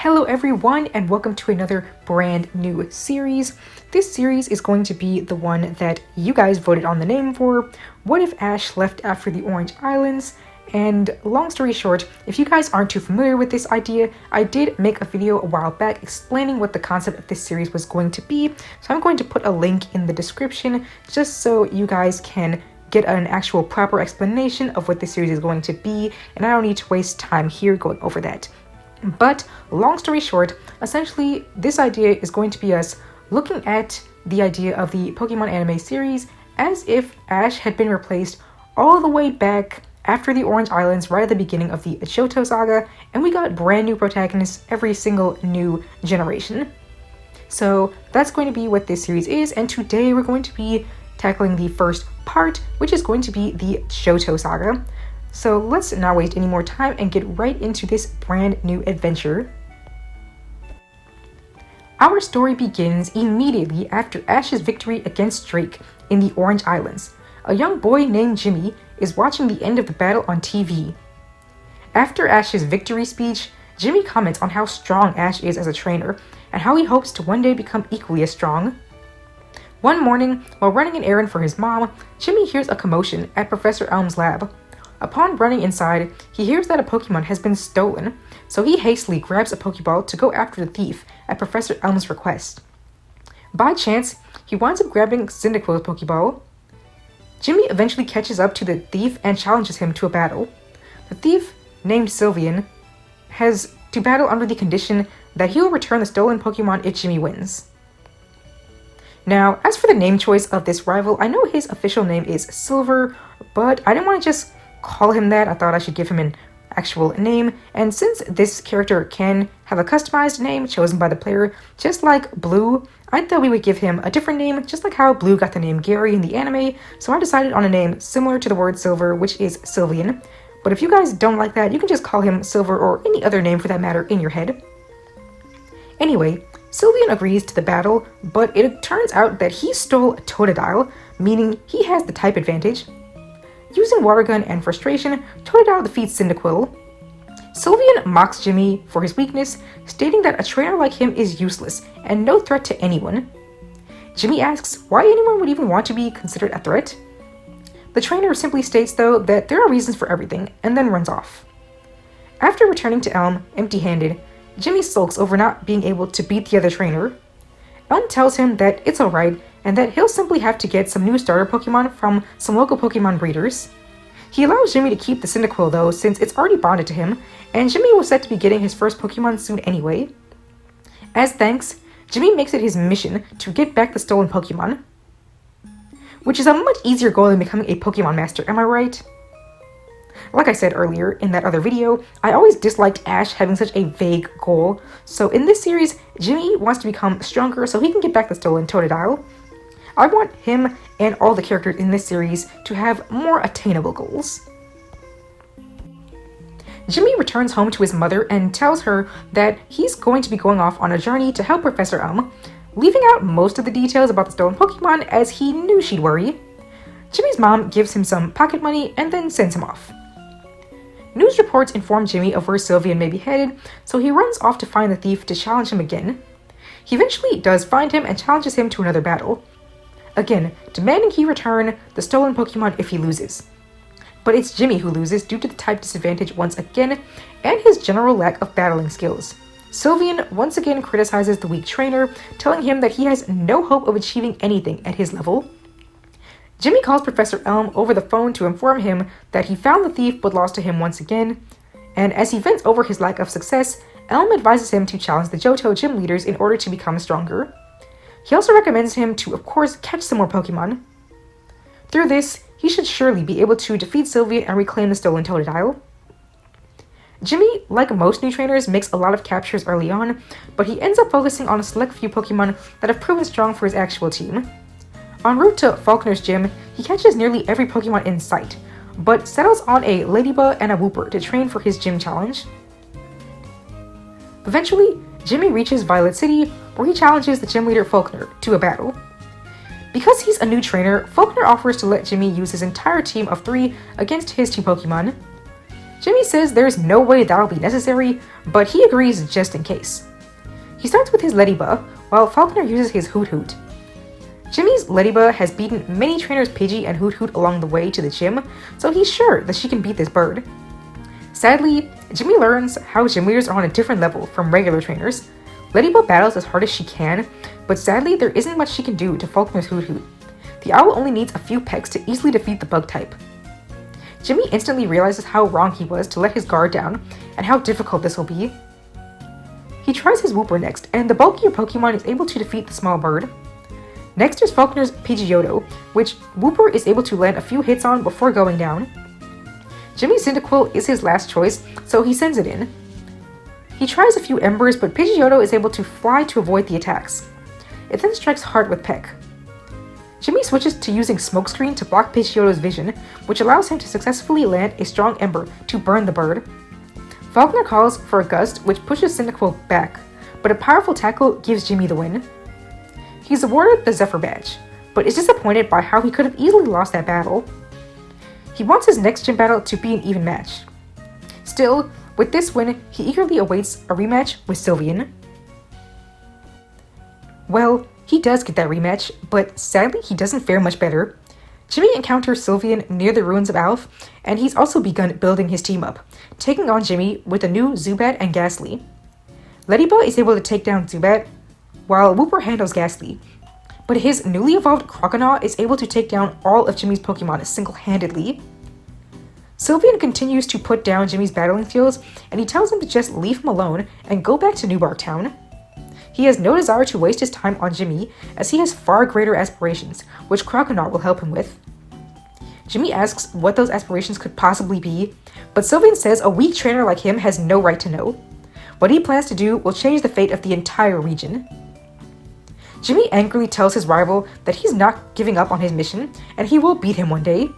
Hello everyone and welcome to another brand new series. This series is going to be the one that you guys voted on the name for. What if Ash left after the Orange Islands? And long story short, if you guys aren't too familiar with this idea, I did make a video a while back explaining what the concept of this series was going to be. So I'm going to put a link in the description just so you guys can get an actual proper explanation of what this series is going to be, and I don't need to waste time here going over that. But long story short, essentially this idea is going to be us looking at the idea of the Pokemon anime series as if Ash had been replaced all the way back after the Orange Islands right at the beginning of the Johto Saga, and we got brand new protagonists every single new generation. So that's going to be what this series is, and today we're going to be tackling the first part, which is going to be the Johto Saga. So let's not waste any more time and get right into this brand new adventure. Our story begins immediately after Ash's victory against Drake in the Orange Islands. A young boy named Jimmy is watching the end of the battle on TV. After Ash's victory speech, Jimmy comments on how strong Ash is as a trainer and how he hopes to one day become equally as strong. One morning, while running an errand for his mom, Jimmy hears a commotion at Professor Elm's lab. Upon running inside, he hears that a Pokemon has been stolen, so he hastily grabs a Pokeball to go after the thief at Professor Elm's request. By chance, he winds up grabbing Cyndaquil's Pokeball. Jimmy eventually catches up to the thief and challenges him to a battle. The thief, named Sylveon, has to battle under the condition that he will return the stolen Pokemon if Jimmy wins. Now, as for the name choice of this rival, I know his official name is Silver, but I didn't want to just call him that. I thought I should give him an actual name, and since this character can have a customized name chosen by the player, just like Blue, I thought we would give him a different name, just like how Blue got the name Gary in the anime, so I decided on a name similar to the word silver, which is Sylveon. But if you guys don't like that, you can just call him Silver or any other name for that matter in your head. Anyway, Sylveon agrees to the battle, but it turns out that he stole a Totodile, meaning he has the type advantage. Using Water Gun and Frustration, Totodile defeats Cyndaquil. Sylveon mocks Jimmy for his weakness, stating that a trainer like him is useless and no threat to anyone. Jimmy asks why anyone would even want to be considered a threat. The trainer simply states, though, that there are reasons for everything, and then runs off. After returning to Elm empty-handed, Jimmy sulks over not being able to beat the other trainer. Elm tells him that it's alright, and that he'll simply have to get some new starter Pokemon from some local Pokemon breeders. He allows Jimmy to keep the Cyndaquil though, since it's already bonded to him, and Jimmy was set to be getting his first Pokemon soon anyway. As thanks, Jimmy makes it his mission to get back the stolen Pokemon, which is a much easier goal than becoming a Pokemon Master, am I right? Like I said earlier in that other video, I always disliked Ash having such a vague goal, so in this series, Jimmy wants to become stronger so he can get back the stolen Totodile. I want him and all the characters in this series to have more attainable goals. Jimmy returns home to his mother and tells her that he's going to be going off on a journey to help Professor Elm, leaving out most of the details about the stolen Pokemon as he knew she'd worry. Jimmy's mom gives him some pocket money and then sends him off. News reports inform Jimmy of where Sylveon may be headed, so he runs off to find the thief to challenge him again. He eventually does find him and challenges him to another battle, again demanding he return the stolen Pokemon if he loses. But it's Jimmy who loses due to the type disadvantage once again, and his general lack of battling skills. Sylveon once again criticizes the weak trainer, telling him that he has no hope of achieving anything at his level. Jimmy calls Professor Elm over the phone to inform him that he found the thief but lost to him once again, and as he vents over his lack of success, Elm advises him to challenge the Johto gym leaders in order to become stronger. He also recommends him to, of course, catch some more Pokemon. Through this, he should surely be able to defeat Sylveon and reclaim the stolen Totodile. Jimmy, like most new trainers, makes a lot of captures early on, but he ends up focusing on a select few Pokemon that have proven strong for his actual team. En route to Falkner's gym, he catches nearly every Pokemon in sight, but settles on a Ladybug and a Wooper to train for his gym challenge. Eventually, Jimmy reaches Violet City, where he challenges the gym leader Falkner to a battle. Because he's a new trainer, Falkner offers to let Jimmy use his entire team of 3 against his 2 Pokemon. Jimmy says there's no way that'll be necessary, but he agrees just in case. He starts with his Ladybug, while Falconer uses his Hoot Hoot. Jimmy's Ladybug has beaten many trainers Pidgey and Hoot Hoot along the way to the gym, so he's sure that she can beat this bird. Sadly, Jimmy learns how gym leaders are on a different level from regular trainers. Ladybug battles as hard as she can, but sadly there isn't much she can do to Falconer's Hoot Hoot. The owl only needs a few pecks to easily defeat the bug type. Jimmy instantly realizes how wrong he was to let his guard down, and how difficult this will be. He tries his Wooper next, and the bulkier Pokemon is able to defeat the small bird. Next is Falconer's Pidgeotto, which Wooper is able to land a few hits on before going down. Jimmy's Cyndaquil is his last choice, so he sends it in. He tries a few Embers, but Pidgeotto is able to fly to avoid the attacks. It then strikes hard with Peck. Jimmy switches to using Smokescreen to block Pidgeotto's vision, which allows him to successfully land a strong Ember to burn the bird. Falconer calls for a Gust, which pushes Cyndaquil back, but a powerful tackle gives Jimmy the win. He's awarded the Zephyr Badge, but is disappointed by how he could have easily lost that battle. He wants his next gym battle to be an even match. Still, with this win, he eagerly awaits a rematch with Sylveon. Well, he does get that rematch, but sadly he doesn't fare much better. Jimmy encounters Sylveon near the ruins of Alph, and he's also begun building his team up, taking on Jimmy with a new Zubat and Ghastly. Ladybug is able to take down Zubat, while Wooper handles Ghastly, but his newly evolved Croconaw is able to take down all of Jimmy's Pokemon single-handedly. Sylveon continues to put down Jimmy's battling skills, and he tells him to just leave him alone and go back to Newbark Town. He has no desire to waste his time on Jimmy, as he has far greater aspirations, which Croconaw will help him with. Jimmy asks what those aspirations could possibly be, but Sylveon says a weak trainer like him has no right to know. What he plans to do will change the fate of the entire region. Jimmy angrily tells his rival that he's not giving up on his mission, and he will beat him one day.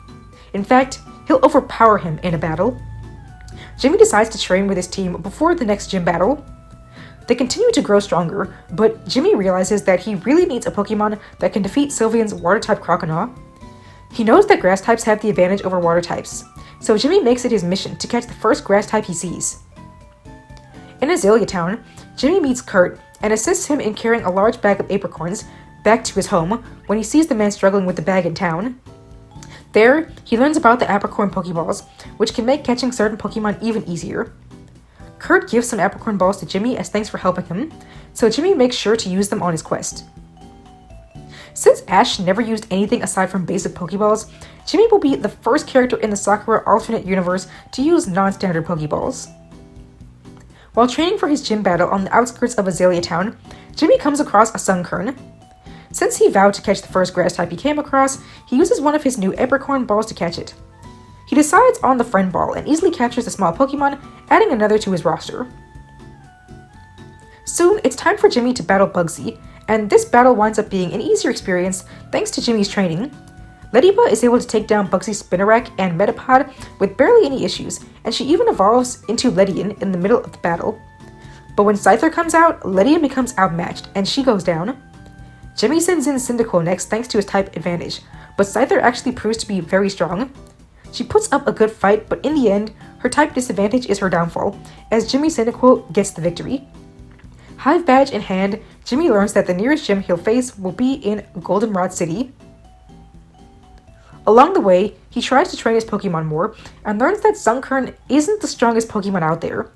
In fact, he'll overpower him in a battle. Jimmy decides to train with his team before the next gym battle. They continue to grow stronger, but Jimmy realizes that he really needs a Pokemon that can defeat Sylveon's Water-type Croconaw. He knows that Grass types have the advantage over Water types, so Jimmy makes it his mission to catch the first Grass type he sees. In Azalea Town, Jimmy meets Kurt and assists him in carrying a large bag of apricorns back to his home when he sees the man struggling with the bag in town. There, he learns about the apricorn Pokeballs, which can make catching certain Pokemon even easier. Kurt gives some apricorn balls to Jimmy as thanks for helping him, so Jimmy makes sure to use them on his quest. Since Ash never used anything aside from basic Pokeballs, Jimmy will be the first character in the Sakura alternate universe to use non-standard Pokeballs. While training for his gym battle on the outskirts of Azalea Town, Jimmy comes across a Sunkern. Since he vowed to catch the first Grass type he came across, he uses one of his new apricorn balls to catch it. He decides on the Friend Ball and easily captures a small Pokemon, adding another to his roster. Soon, it's time for Jimmy to battle Bugsy, and this battle winds up being an easier experience thanks to Jimmy's training. Ladybug is able to take down Bugsy's Spinarak and Metapod with barely any issues, and she even evolves into Ledian in the middle of the battle. But when Scyther comes out, Ledian becomes outmatched, and she goes down. Jimmy sends in Cyndaquil next thanks to his type advantage, but Scyther actually proves to be very strong. She puts up a good fight, but in the end, her type disadvantage is her downfall, as Jimmy Cyndaquil gets the victory. Hive Badge in hand, Jimmy learns that the nearest gym he'll face will be in Goldenrod City. Along the way, he tries to train his Pokemon more, and learns that Sunkern isn't the strongest Pokemon out there.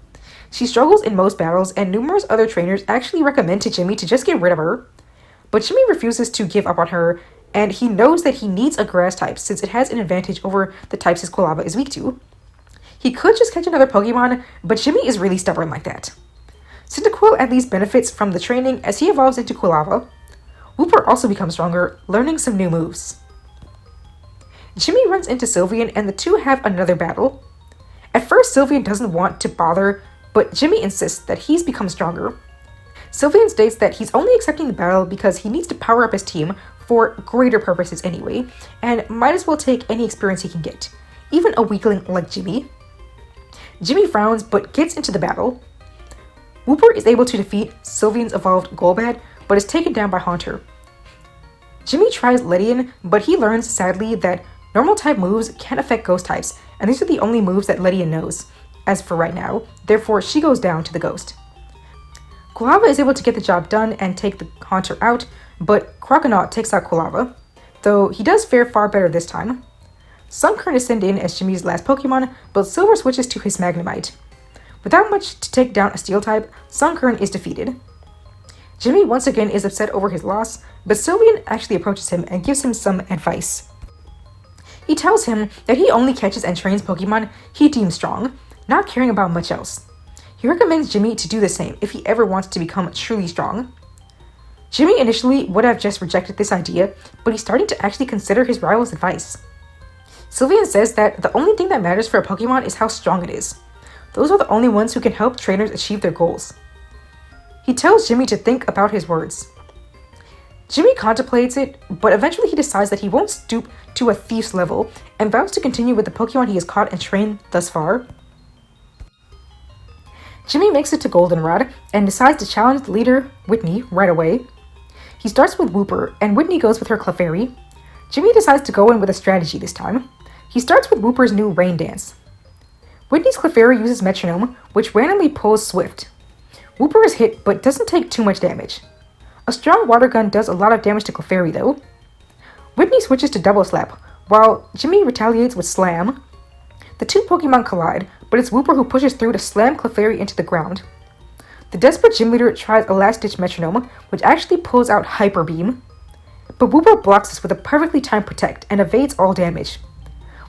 She struggles in most battles, and numerous other trainers actually recommend to Jimmy to just get rid of her. But Jimmy refuses to give up on her, and he knows that he needs a Grass type since it has an advantage over the types his Quilava is weak to. He could just catch another Pokemon, but Jimmy is really stubborn like that. Cyndaquil at least benefits from the training as he evolves into Quilava. Wooper also becomes stronger, learning some new moves. Jimmy runs into Sylveon and the two have another battle. At first, Sylveon doesn't want to bother, but Jimmy insists that he's become stronger. Sylveon states that he's only accepting the battle because he needs to power up his team for greater purposes anyway, and might as well take any experience he can get, even a weakling like Jimmy. Jimmy frowns but gets into the battle. Wooper is able to defeat Sylveon's evolved Golbat, but is taken down by Haunter. Jimmy tries Ledian, but he learns sadly that normal type moves can affect ghost types, and these are the only moves that Ledian knows, as for right now, therefore she goes down to the ghost. Quilava is able to get the job done and take the haunter out, but Croconaut takes out Quilava, though he does fare far better this time. Sunkern is sent in as Jimmy's last Pokemon, but Silver switches to his Magnemite. Without much to take down a Steel type, Sunkern is defeated. Jimmy once again is upset over his loss, but Sylveon actually approaches him and gives him some advice. He tells him that he only catches and trains Pokemon he deems strong, not caring about much else. He recommends Jimmy to do the same if he ever wants to become truly strong. Jimmy initially would have just rejected this idea, but he's starting to actually consider his rival's advice. Sylveon says that the only thing that matters for a Pokemon is how strong it is. Those are the only ones who can help trainers achieve their goals. He tells Jimmy to think about his words. Jimmy contemplates it, but eventually he decides that he won't stoop to a thief's level and vows to continue with the Pokemon he has caught and trained thus far. Jimmy makes it to Goldenrod and decides to challenge the leader, Whitney, right away. He starts with Wooper, and Whitney goes with her Clefairy. Jimmy decides to go in with a strategy this time. He starts with Wooper's new Rain Dance. Whitney's Clefairy uses Metronome, which randomly pulls Swift. Wooper is hit, but doesn't take too much damage. A strong water gun does a lot of damage to Clefairy though. Whitney switches to Double Slap, while Jimmy retaliates with Slam. The two Pokemon collide, but it's Wooper who pushes through to slam Clefairy into the ground. The desperate gym leader tries a last-ditch Metronome, which actually pulls out Hyper Beam. But Wooper blocks this with a perfectly timed Protect and evades all damage.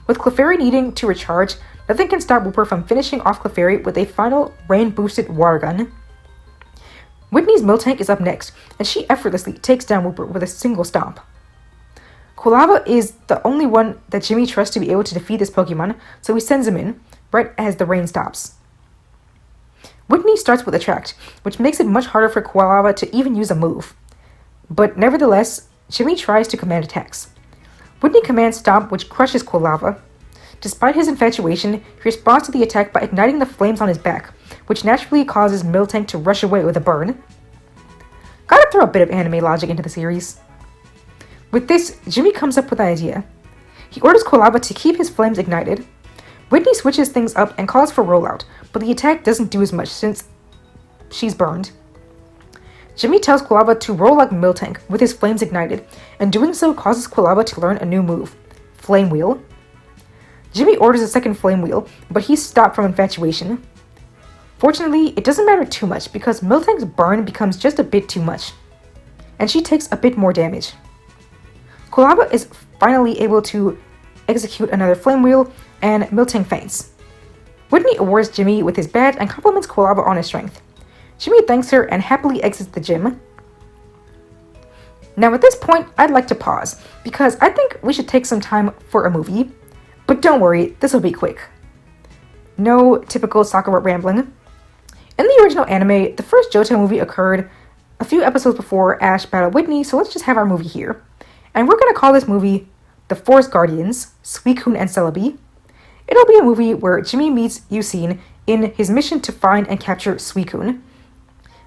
With Clefairy needing to recharge, nothing can stop Wooper from finishing off Clefairy with a final rain-boosted water gun. Whitney's Miltank is up next, and she effortlessly takes down Wooper with a single stomp. Quilava is the only one that Jimmy trusts to be able to defeat this Pokemon, so he sends him in, right as the rain stops. Whitney starts with Attract, which makes it much harder for Quilava to even use a move. But nevertheless, Jimmy tries to command attacks. Whitney commands Stomp, which crushes Quilava. Despite his infatuation, he responds to the attack by igniting the flames on his back, which naturally causes Miltank to rush away with a burn. Gotta throw a bit of anime logic into the series. With this, Jimmy comes up with an idea. He orders Quilava to keep his flames ignited. Whitney switches things up and calls for Rollout, but the attack doesn't do as much since she's burned. Jimmy tells Quilava to roll like Miltank with his flames ignited, and doing so causes Quilava to learn a new move, Flame Wheel. Jimmy orders a second Flame Wheel, but he's stopped from infatuation. Fortunately, it doesn't matter too much because Miltank's burn becomes just a bit too much, and she takes a bit more damage. Quilava is finally able to execute another Flame Wheel, and Miltank faints. Whitney awards Jimmy with his badge and compliments Quilava on his strength. Jimmy thanks her and happily exits the gym. Now at this point, I'd like to pause, because I think we should take some time for a movie. But don't worry, this will be quick. No typical Sakura rambling. In the original anime, the first Johto movie occurred a few episodes before Ash battled Whitney, so let's just have our movie here. And we're going to call this movie The Forest Guardians, Suicune and Celebi. It'll be a movie where Jimmy meets Yusin in his mission to find and capture Suicune,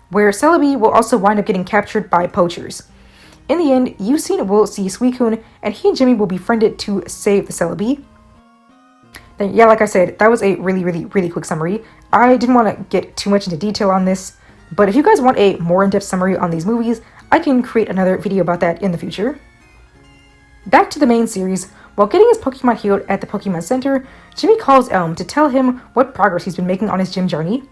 where Celebi will also wind up getting captured by poachers. In the end, Yusin will see Suicune, and he and Jimmy will be friended to save the Celebi. Yeah, like I said, that was a really quick summary. I didn't want to get too much into detail on this, but if you guys want a more in-depth summary on these movies, I can create another video about that in the future. Back to the main series, while getting his Pokemon healed at the Pokemon Center, Jimmy calls Elm to tell him what progress he's been making on his gym journey.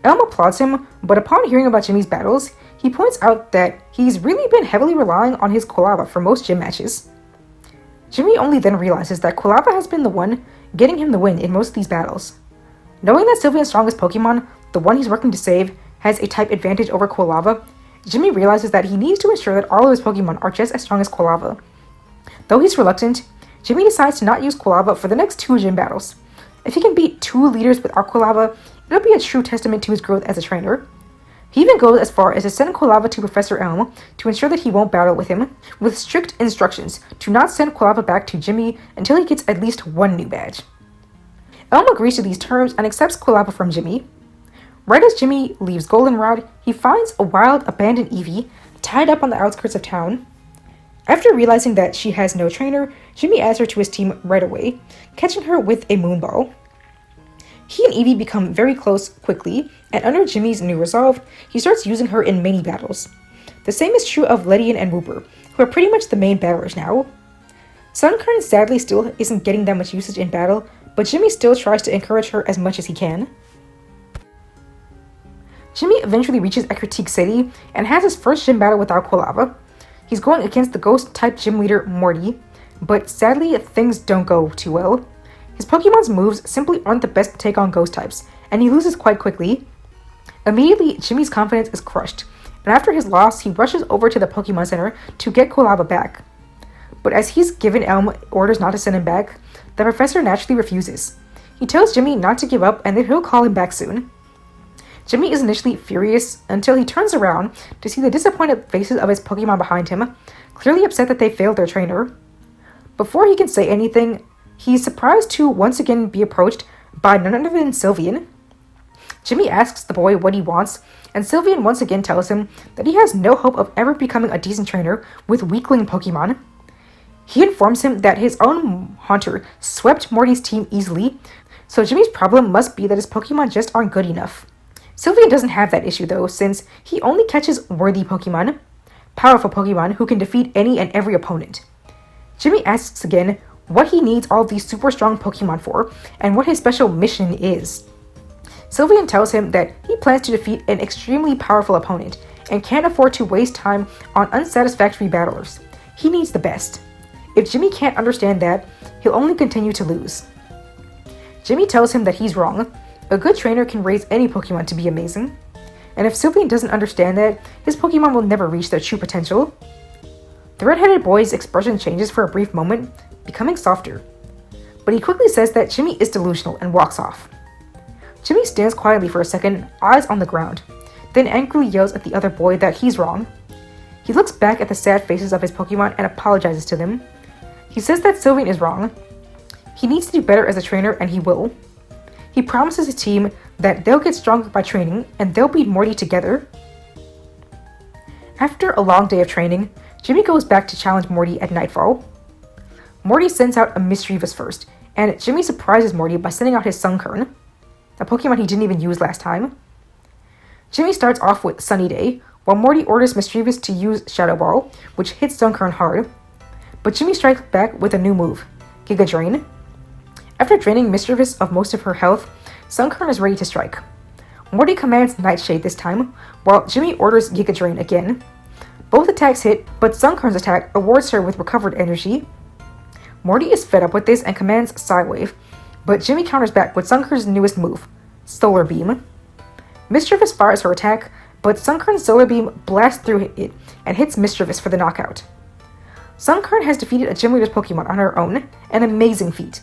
Elm applauds him, but upon hearing about Jimmy's battles, he points out that he's really been heavily relying on his Quilava for most gym matches. Jimmy only then realizes that Quilava has been the one getting him the win in most of these battles. Knowing that Sylveon's strongest Pokemon, the one he's working to save, has a type advantage over Quilava, Jimmy realizes that he needs to ensure that all of his Pokemon are just as strong as Quilava. Though he's reluctant, Jimmy decides to not use Quilava for the next 2 gym battles. If he can beat 2 leaders without Quilava, it'll be a true testament to his growth as a trainer. He even goes as far as to send Quilava to Professor Elm to ensure that he won't battle with him, with strict instructions to not send Quilava back to Jimmy until he gets at least 1 new badge. Elm agrees to these terms and accepts Quilava from Jimmy. Right as Jimmy leaves Goldenrod, he finds a wild, abandoned Eevee tied up on the outskirts of town. After realizing that she has no trainer, Jimmy adds her to his team right away, catching her with a Moonball. He and Eevee become very close quickly, and under Jimmy's new resolve, he starts using her in many battles. The same is true of Ledian and Wooper, who are pretty much the main battlers now. Sunkern sadly still isn't getting that much usage in battle, but Jimmy still tries to encourage her as much as he can. Jimmy eventually reaches Ekritique City and has his first gym battle without Quilava. He's going against the ghost-type gym leader Morty, but sadly things don't go too well. His Pokemon's moves simply aren't the best to take on ghost types, and he loses quite quickly. Immediately, Jimmy's confidence is crushed, and after his loss, he rushes over to the Pokemon Center to get Quilava back. But as he's given Elm orders not to send him back, the professor naturally refuses. He tells Jimmy not to give up and that he'll call him back soon. Jimmy is initially furious until he turns around to see the disappointed faces of his Pokemon behind him, clearly upset that they failed their trainer. Before he can say anything, he's surprised to once again be approached by none other than Sylveon. Jimmy asks the boy what he wants, and Sylveon once again tells him that he has no hope of ever becoming a decent trainer with weakling Pokemon. He informs him that his own Haunter swept Morty's team easily, so Jimmy's problem must be that his Pokemon just aren't good enough. Sylveon doesn't have that issue though, since he only catches worthy Pokemon, powerful Pokemon who can defeat any and every opponent. Jimmy asks again what he needs all of these super strong Pokemon for, and what his special mission is. Sylveon tells him that he plans to defeat an extremely powerful opponent, and can't afford to waste time on unsatisfactory battlers. He needs the best. If Jimmy can't understand that, he'll only continue to lose. Jimmy tells him that he's wrong. A good trainer can raise any Pokemon to be amazing. And if Sylveon doesn't understand that, his Pokemon will never reach their true potential. The red-headed boy's expression changes for a brief moment, becoming softer. But he quickly says that Jimmy is delusional and walks off. Jimmy stands quietly for a second, eyes on the ground, then angrily yells at the other boy that he's wrong. He looks back at the sad faces of his Pokemon and apologizes to them. He says that Sylveon is wrong. He needs to do better as a trainer, and he will. He promises his team that they'll get stronger by training, and they'll beat Morty together. After a long day of training, Jimmy goes back to challenge Morty at nightfall. Morty sends out a Mischievous first, and Jimmy surprises Morty by sending out his Sunkern, a Pokemon he didn't even use last time. Jimmy starts off with Sunny Day, while Morty orders Mischievous to use Shadow Ball, which hits Sunkern hard. But Jimmy strikes back with a new move, Giga Drain. After draining Mischievous of most of her health, Sunkern is ready to strike. Morty commands Nightshade this time, while Jimmy orders Giga Drain again. Both attacks hit, but Sunkern's attack awards her with recovered energy. Morty is fed up with this and commands Psywave, but Jimmy counters back with Sunkern's newest move, Solar Beam. Mischievous fires her attack, but Sunkern's Solar Beam blasts through it and hits Mischievous for the knockout. Sunkern has defeated a gym leader's Pokemon on her own, an amazing feat.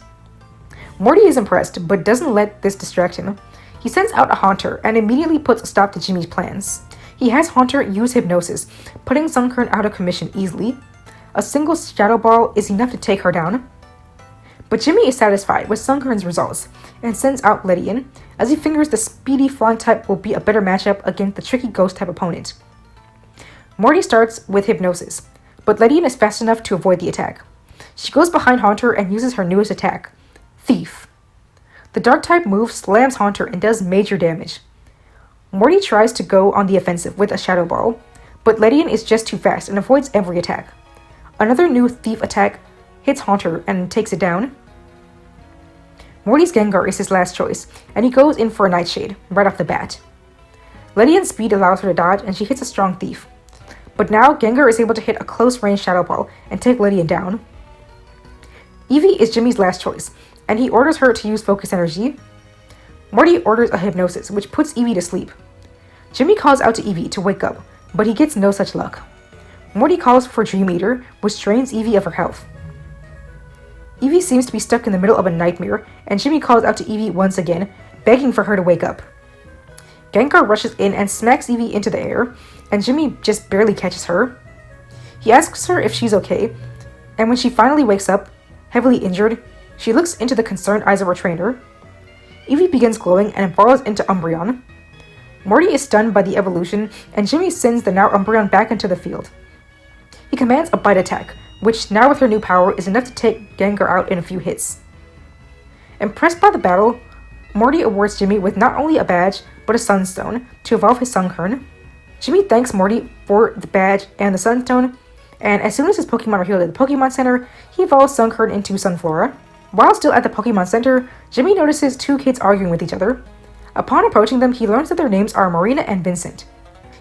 Morty is impressed, but doesn't let this distract him. He sends out a Haunter and immediately puts a stop to Jimmy's plans. He has Haunter use Hypnosis, putting Sunkern out of commission easily. A single Shadow Ball is enough to take her down. But Jimmy is satisfied with Sunkern's results, and sends out Ledian, as he figures the speedy flying type will be a better matchup against the tricky ghost type opponent. Morty starts with Hypnosis, but Ledian is fast enough to avoid the attack. She goes behind Haunter and uses her newest attack, Thief. The dark type move slams Haunter and does major damage. Morty tries to go on the offensive with a Shadow Ball, but Ledian is just too fast and avoids every attack. Another new Thief attack hits Haunter and takes it down. Morty's Gengar is his last choice, and he goes in for a Nightshade right off the bat. Ledian's speed allows her to dodge, and she hits a strong Thief. But now Gengar is able to hit a close-range Shadow Ball and take Ledian down. Eevee is Jimmy's last choice, and he orders her to use Focus Energy. Morty orders a Hypnosis, which puts Eevee to sleep. Jimmy calls out to Eevee to wake up, but he gets no such luck. Morty calls for Dream Eater, which drains Eevee of her health. Eevee seems to be stuck in the middle of a nightmare, and Jimmy calls out to Eevee once again, begging for her to wake up. Gengar rushes in and smacks Eevee into the air, and Jimmy just barely catches her. He asks her if she's okay, and when she finally wakes up, heavily injured, she looks into the concerned eyes of her trainer. Eevee begins glowing and evolves into Umbreon. Morty is stunned by the evolution, and Jimmy sends the now Umbreon back into the field. He commands a Bite attack, which now with her new power is enough to take Gengar out in a few hits. Impressed by the battle, Morty awards Jimmy with not only a badge, but a Sunstone to evolve his Sunkern. Jimmy thanks Morty for the badge and the Sunstone, and as soon as his Pokemon are healed at the Pokemon Center, he evolves Sunkern into Sunflora. While still at the Pokemon Center, Jimmy notices two kids arguing with each other. Upon approaching them, he learns that their names are Marina and Vincent.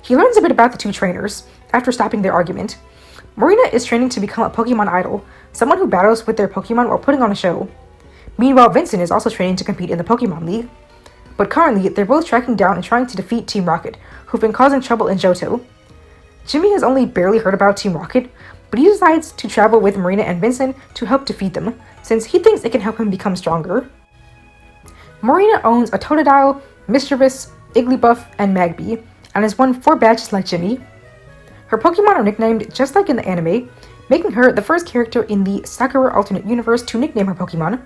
He learns a bit about the two trainers after stopping their argument. Marina is training to become a Pokemon idol, someone who battles with their Pokemon while putting on a show. Meanwhile, Vincent is also training to compete in the Pokemon League. But currently, they're both tracking down and trying to defeat Team Rocket, who've been causing trouble in Johto. Jimmy has only barely heard about Team Rocket, but he decides to travel with Marina and Vincent to help defeat them, since he thinks it can help him become stronger. Marina owns a Totodile, Mischievous, Igglybuff, and Magby, and has won 4 badges like Jimmy. Her Pokemon are nicknamed just like in the anime, making her the first character in the Sakura alternate universe to nickname her Pokemon.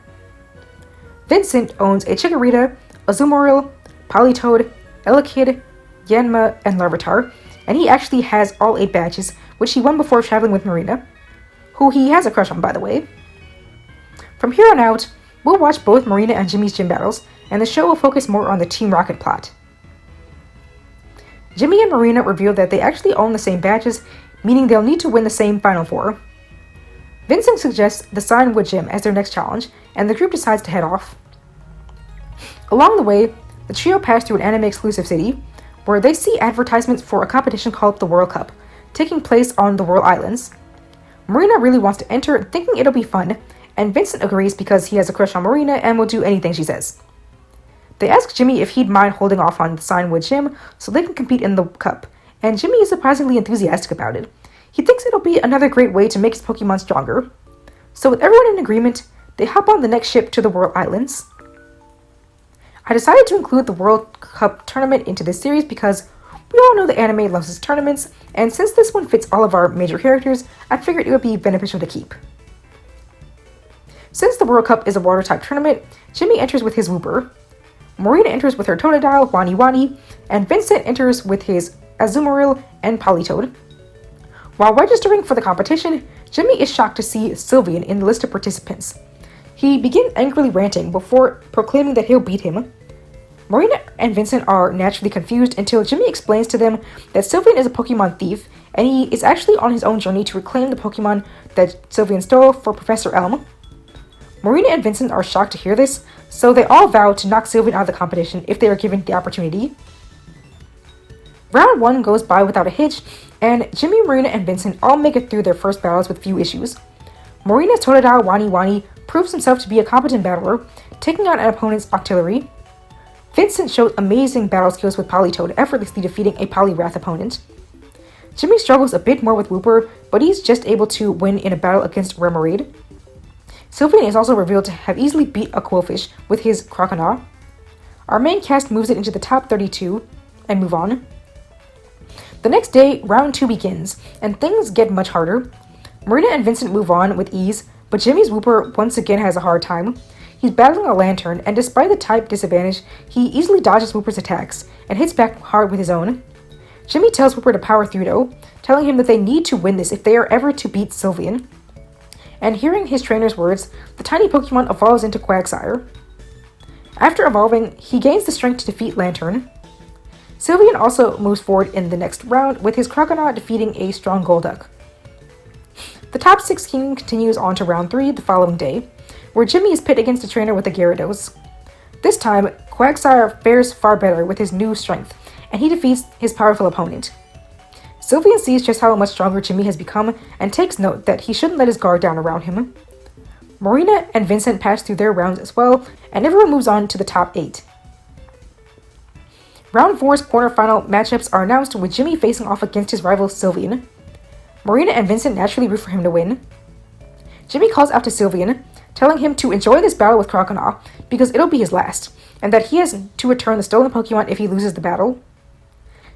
Vincent owns a Chikorita, Azumarill, Politoed, Elekid, Yanma, and Larvitar, and he actually has all 8 badges, which he won before traveling with Marina, who he has a crush on, by the way. From here on out, we'll watch both Marina and Jimmy's gym battles, and the show will focus more on the Team Rocket plot. Jimmy and Marina reveal that they actually own the same badges, meaning they'll need to win the same Final Four. Vincent suggests the Signwood Gym as their next challenge, and the group decides to head off. Along the way, the trio pass through an anime-exclusive city, where they see advertisements for a competition called the World Cup, taking place on the World Islands. Marina really wants to enter, thinking it'll be fun, and Vincent agrees because he has a crush on Marina and will do anything she says. They ask Jimmy if he'd mind holding off on the Signwood Gym so they can compete in the Cup, and Jimmy is surprisingly enthusiastic about it. He thinks it'll be another great way to make his Pokemon stronger. So with everyone in agreement, they hop on the next ship to the World Islands. I decided to include the World Cup tournament into this series because we all know the anime loves its tournaments, and since this one fits all of our major characters, I figured it would be beneficial to keep. Since the World Cup is a water-type tournament, Jimmy enters with his Wooper. Marina enters with her Totodile, Wani Wani, and Vincent enters with his Azumarill and Politoed. While registering for the competition, Jimmy is shocked to see Sylveon in the list of participants. He begins angrily ranting before proclaiming that he'll beat him. Marina and Vincent are naturally confused until Jimmy explains to them that Sylveon is a Pokemon thief, and he is actually on his own journey to reclaim the Pokemon that Sylveon stole for Professor Elm. Marina and Vincent are shocked to hear this, so they all vow to knock Sylveon out of the competition if they are given the opportunity. Round 1 goes by without a hitch, and Jimmy, Marina, and Vincent all make it through their first battles with few issues. Marina's Totodile Wani Wani proves himself to be a competent battler, taking on an opponent's artillery. Vincent shows amazing battle skills with Politoed, effortlessly defeating a Poliwrath opponent. Jimmy struggles a bit more with Wooper, but he's just able to win in a battle against Remoraid. Sylveon is also revealed to have easily beat a Quillfish with his Croconaw. Our main cast moves it into the top 32 and move on. The next day, round 2 begins, and things get much harder. Marina and Vincent move on with ease, but Jimmy's Wooper once again has a hard time. He's battling a Lantern, and despite the type disadvantage, he easily dodges Wooper's attacks and hits back hard with his own. Jimmy tells Wooper to power through though, telling him that they need to win this if they are ever to beat Sylveon. And hearing his trainer's words, the tiny Pokemon evolves into Quagsire. After evolving, he gains the strength to defeat Lantern. Sylveon also moves forward in the next round, with his Croconaw defeating a strong Golduck. The top 16 continues on to round 3 the following day, where Jimmy is pit against a trainer with a Gyarados. This time, Quagsire fares far better with his new strength, and he defeats his powerful opponent. Sylveon sees just how much stronger Jimmy has become and takes note that he shouldn't let his guard down around him. Marina and Vincent pass through their rounds as well, and everyone moves on to the top 8. Round 4's quarterfinal matchups are announced with Jimmy facing off against his rival Sylveon. Marina and Vincent naturally root for him to win. Jimmy calls out to Sylveon, telling him to enjoy this battle with Croconaw because it'll be his last, and that he has to return the stolen Pokemon if he loses the battle.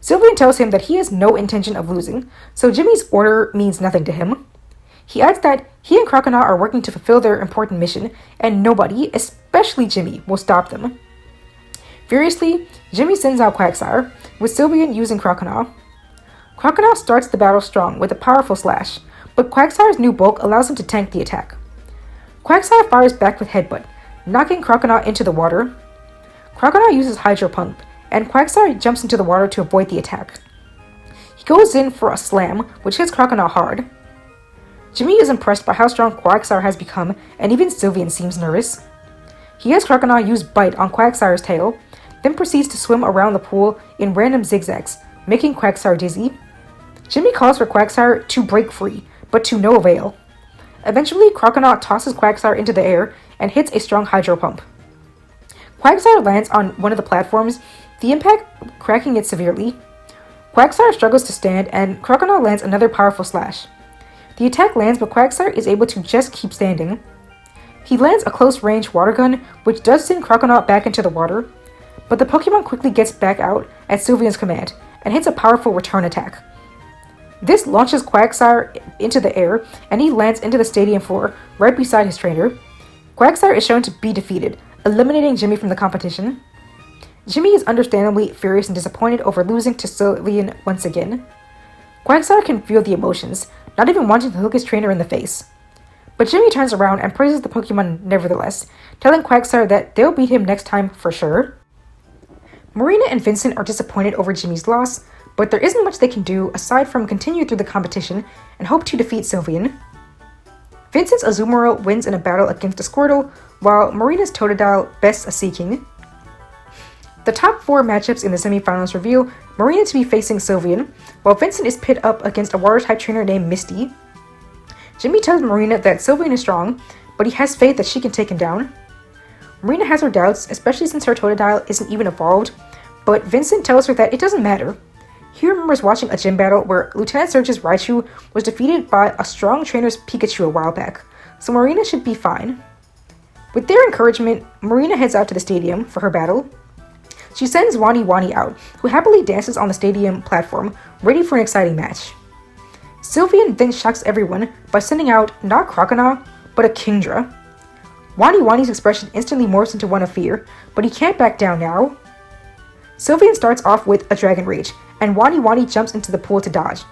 Sylveon tells him that he has no intention of losing, so Jimmy's order means nothing to him. He adds that he and Croconaw are working to fulfill their important mission, and nobody, especially Jimmy, will stop them. Furiously, Jimmy sends out Quagsire, with Sylveon using Croconaw. Croconaw starts the battle strong with a powerful slash, but Quagsire's new bulk allows him to tank the attack. Quagsire fires back with Headbutt, knocking Croconaw into the water. Crocodile uses Hydro Pump, and Quagsire jumps into the water to avoid the attack. He goes in for a slam, which hits Crocodile hard. Jimmy is impressed by how strong Quagsire has become, and even Sylveon seems nervous. He has Crocodile use Bite on Quagsire's tail, then proceeds to swim around the pool in random zigzags, making Quagsire dizzy. Jimmy calls for Quagsire to break free, but to no avail. Eventually, Crocodile tosses Quagsire into the air and hits a strong Hydro Pump. Quagsire lands on one of the platforms, the impact cracking it severely. Quagsire struggles to stand, and Crocodile lands another powerful slash. The attack lands, but Quagsire is able to just keep standing. He lands a close-range water gun, which does send Crocodile back into the water, but the Pokemon quickly gets back out at Sylveon's command and hits a powerful return attack. This launches Quagsire into the air, and he lands into the stadium floor right beside his trainer. Quagsire is shown to be defeated, eliminating Jimmy from the competition. Jimmy is understandably furious and disappointed over losing to Sylveon once again. Quagsire can feel the emotions, not even wanting to look his trainer in the face. But Jimmy turns around and praises the Pokemon nevertheless, telling Quagsire that they'll beat him next time for sure. Marina and Vincent are disappointed over Jimmy's loss, but there isn't much they can do aside from continue through the competition and hope to defeat Sylveon. Vincent's Azumarill wins in a battle against a Squirtle, while Marina's Totodile bests a Seaking. The top 4 matchups in the semifinals reveal Marina to be facing Sylveon, while Vincent is pit up against a Water-type trainer named Misty. Jimmy tells Marina that Sylveon is strong, but he has faith that she can take him down. Marina has her doubts, especially since her Totodile isn't even evolved, but Vincent tells her that it doesn't matter. He remembers watching a gym battle where Lieutenant Surge's Raichu was defeated by a strong trainer's Pikachu a while back, so Marina should be fine. With their encouragement, Marina heads out to the stadium for her battle. She sends Wani Wani out, who happily dances on the stadium platform, ready for an exciting match. Sylveon then shocks everyone by sending out not Crocodile, but a Kingdra. Wani Wani's expression instantly morphs into one of fear, but he can't back down now. Sylveon starts off with a Dragon Rage, and Wani Wani jumps into the pool to dodge.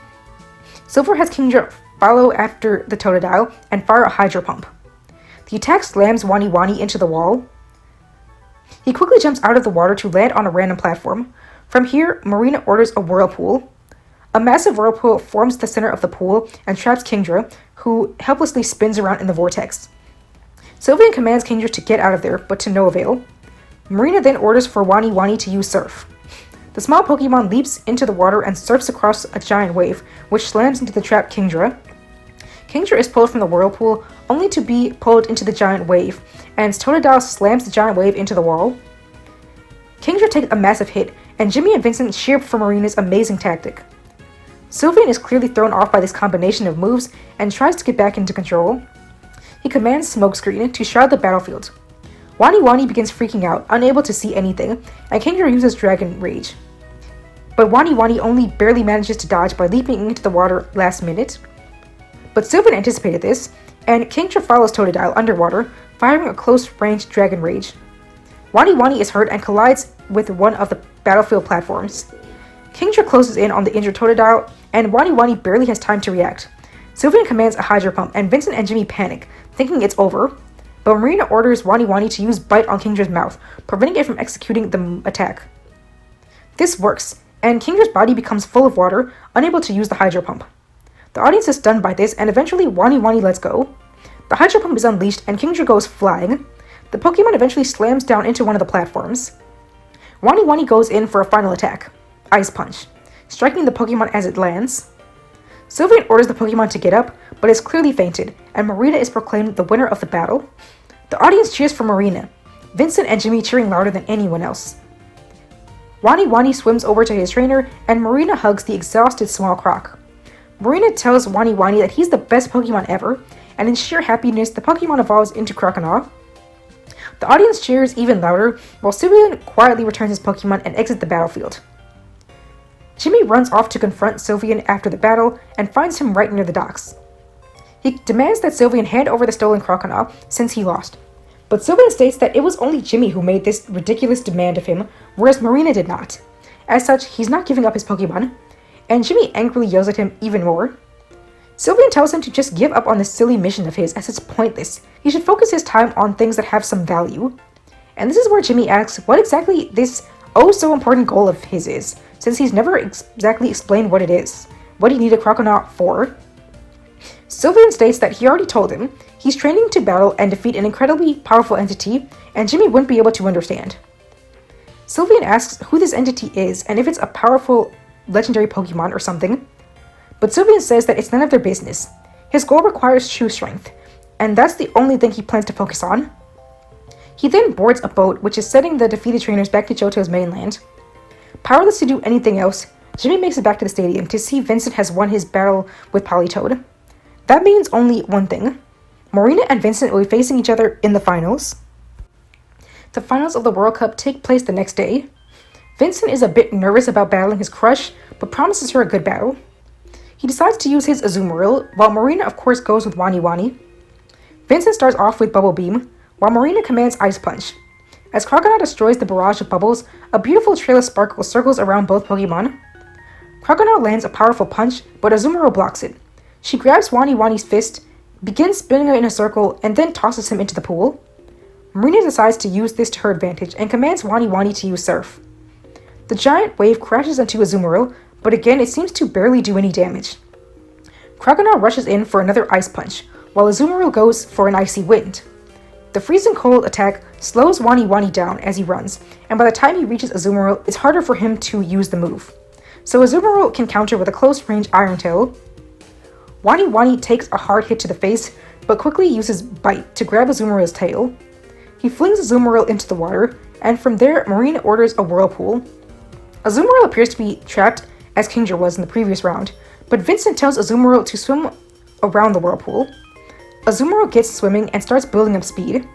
Silver has Kingdra follow after the Totodile and fire a Hydro Pump. The attack slams Wani Wani into the wall. He quickly jumps out of the water to land on a random platform. From here, Marina orders a Whirlpool. A massive whirlpool forms the center of the pool and traps Kingdra, who helplessly spins around in the vortex. Sylveon commands Kingdra to get out of there, but to no avail. Marina then orders for Wani Wani to use Surf. The small Pokemon leaps into the water and surfs across a giant wave, which slams into the trapped Kingdra. Kingdra is pulled from the whirlpool, only to be pulled into the giant wave, and Totodile slams the giant wave into the wall. Kingdra takes a massive hit, and Jimmy and Vincent cheer for Marina's amazing tactic. Sylveon is clearly thrown off by this combination of moves and tries to get back into control. He commands Smokescreen to shroud the battlefield. Wani Wani begins freaking out, unable to see anything, and Kingdra uses Dragon Rage. But Wani Wani only barely manages to dodge by leaping into the water last minute. But Sylveon anticipated this, and Kingdra follows Totodile underwater, firing a close-range Dragon Rage. Wani Wani is hurt and collides with one of the battlefield platforms. Kingdra closes in on the injured Totodile, and Wani Wani barely has time to react. Sylveon commands a Hydro Pump, and Vincent and Jimmy panic, thinking it's over. But Marina orders Wani Wani to use Bite on Kingdra's mouth, preventing it from executing the attack. This works, and Kingdra's body becomes full of water, unable to use the Hydro Pump. The audience is stunned by this, and eventually Wani Wani lets go. The Hydro Pump is unleashed, and Kingdra goes flying. The Pokemon eventually slams down into one of the platforms. Wani Wani goes in for a final attack, Ice Punch, striking the Pokemon as it lands. Sylveon orders the Pokemon to get up, but is clearly fainted, and Marina is proclaimed the winner of the battle. The audience cheers for Marina, Vincent and Jimmy cheering louder than anyone else. Wani Wani swims over to his trainer, and Marina hugs the exhausted small croc. Marina tells Wani Wani that he's the best Pokemon ever, and in sheer happiness, the Pokemon evolves into Crocodile. The audience cheers even louder, while Sylveon quietly returns his Pokemon and exits the battlefield. Jimmy runs off to confront Sylveon after the battle and finds him right near the docks. He demands that Sylveon hand over the stolen Crocodile since he lost, but Sylveon states that it was only Jimmy who made this ridiculous demand of him, whereas Marina did not. As such, he's not giving up his Pokemon, and Jimmy angrily yells at him even more. Sylveon tells him to just give up on this silly mission of his as it's pointless. He should focus his time on things that have some value. And this is where Jimmy asks what exactly this oh so important goal of his is, since he's never exactly explained what it is. What do you need a Croconaut for? Sylvian states that he already told him he's training to battle and defeat an incredibly powerful entity, and Jimmy wouldn't be able to understand. Sylvian asks who this entity is and if it's a powerful legendary Pokemon or something, but Sylvian says that it's none of their business. His goal requires true strength, and that's the only thing he plans to focus on. He then boards a boat which is sending the defeated trainers back to Johto's mainland. Powerless to do anything else, Jimmy makes it back to the stadium to see Vincent has won his battle with Politoed. That means only one thing. Marina and Vincent will be facing each other in the finals. The finals of the World Cup take place the next day. Vincent is a bit nervous about battling his crush, but promises her a good battle. He decides to use his Azumarill, while Marina of course goes with Wani Wani. Vincent starts off with Bubble Beam, while Marina commands Ice Punch. As Croconaut destroys the barrage of bubbles, a beautiful trail of sparkles circles around both Pokemon. Croconaut lands a powerful punch, but Azumarill blocks it. She grabs Wani Wani's fist, begins spinning it in a circle, and then tosses him into the pool. Marina decides to use this to her advantage and commands Wani Wani to use Surf. The giant wave crashes into Azumarill, but again it seems to barely do any damage. Croconaut rushes in for another Ice Punch, while Azumarill goes for an Icy Wind. The freezing cold attack slows Wani Wani down as he runs, and by the time he reaches Azumarill, it's harder for him to use the move. So Azumarill can counter with a close-range Iron Tail. Wani Wani takes a hard hit to the face, but quickly uses Bite to grab Azumarill's tail. He flings Azumarill into the water, and from there, Marina orders a Whirlpool. Azumarill appears to be trapped, as Kingdra was in the previous round, but Vincent tells Azumarill to swim around the Whirlpool. Azumarill gets swimming and starts building up speed.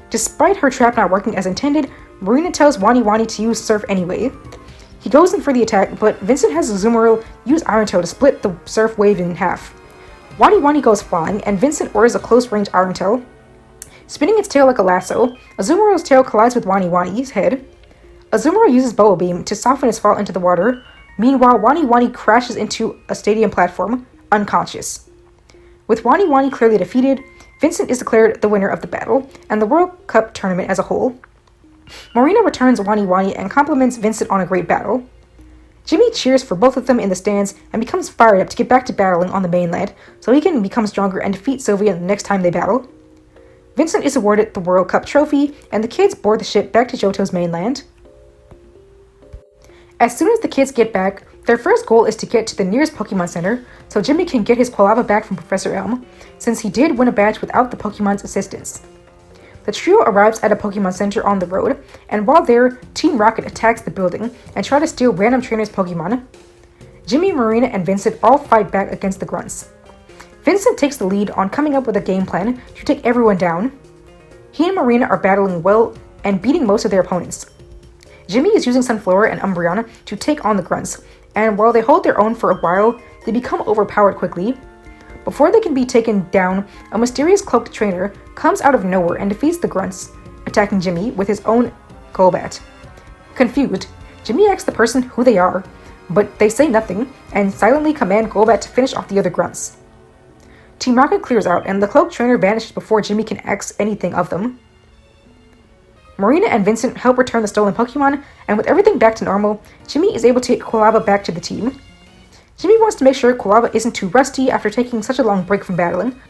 Despite her trap not working as intended, Marina tells Wani Wani to use Surf anyway. He goes in for the attack, but Vincent has Azumarill use Iron Tail to split the Surf wave in half. Wani Wani goes flying, and Vincent orders a close-range Iron Tail. Spinning its tail like a lasso, Azumarill's tail collides with Wani Wani's head. Azumarill uses Bubble Beam to soften his fall into the water. Meanwhile, Wani Wani crashes into a stadium platform, unconscious. With Wani Wani clearly defeated, Vincent is declared the winner of the battle, and the World Cup tournament as a whole. Marina returns Wani Wani and compliments Vincent on a great battle. Jimmy cheers for both of them in the stands and becomes fired up to get back to battling on the mainland, so he can become stronger and defeat Sylvia the next time they battle. Vincent is awarded the World Cup trophy, and the kids board the ship back to Johto's mainland. As soon as the kids get back, their first goal is to get to the nearest Pokemon Center, so Jimmy can get his Quilava back from Professor Elm, since he did win a badge without the Pokemon's assistance. The trio arrives at a Pokemon Center on the road, and while there, Team Rocket attacks the building and try to steal random trainers' Pokemon. Jimmy, Marina, and Vincent all fight back against the Grunts. Vincent takes the lead on coming up with a game plan to take everyone down. He and Marina are battling well and beating most of their opponents. Jimmy is using Sunflora and Umbreon to take on the Grunts, and while they hold their own for a while, they become overpowered quickly. Before they can be taken down, a mysterious cloaked trainer comes out of nowhere and defeats the Grunts, attacking Jimmy with his own Golbat. Confused, Jimmy asks the person who they are, but they say nothing and silently command Golbat to finish off the other Grunts. Team Rocket clears out and the cloaked trainer vanishes before Jimmy can ask anything of them. Marina and Vincent help return the stolen Pokemon, and with everything back to normal, Jimmy is able to take Quilava back to the team. Jimmy wants to make sure Quilava isn't too rusty after taking such a long break from battling,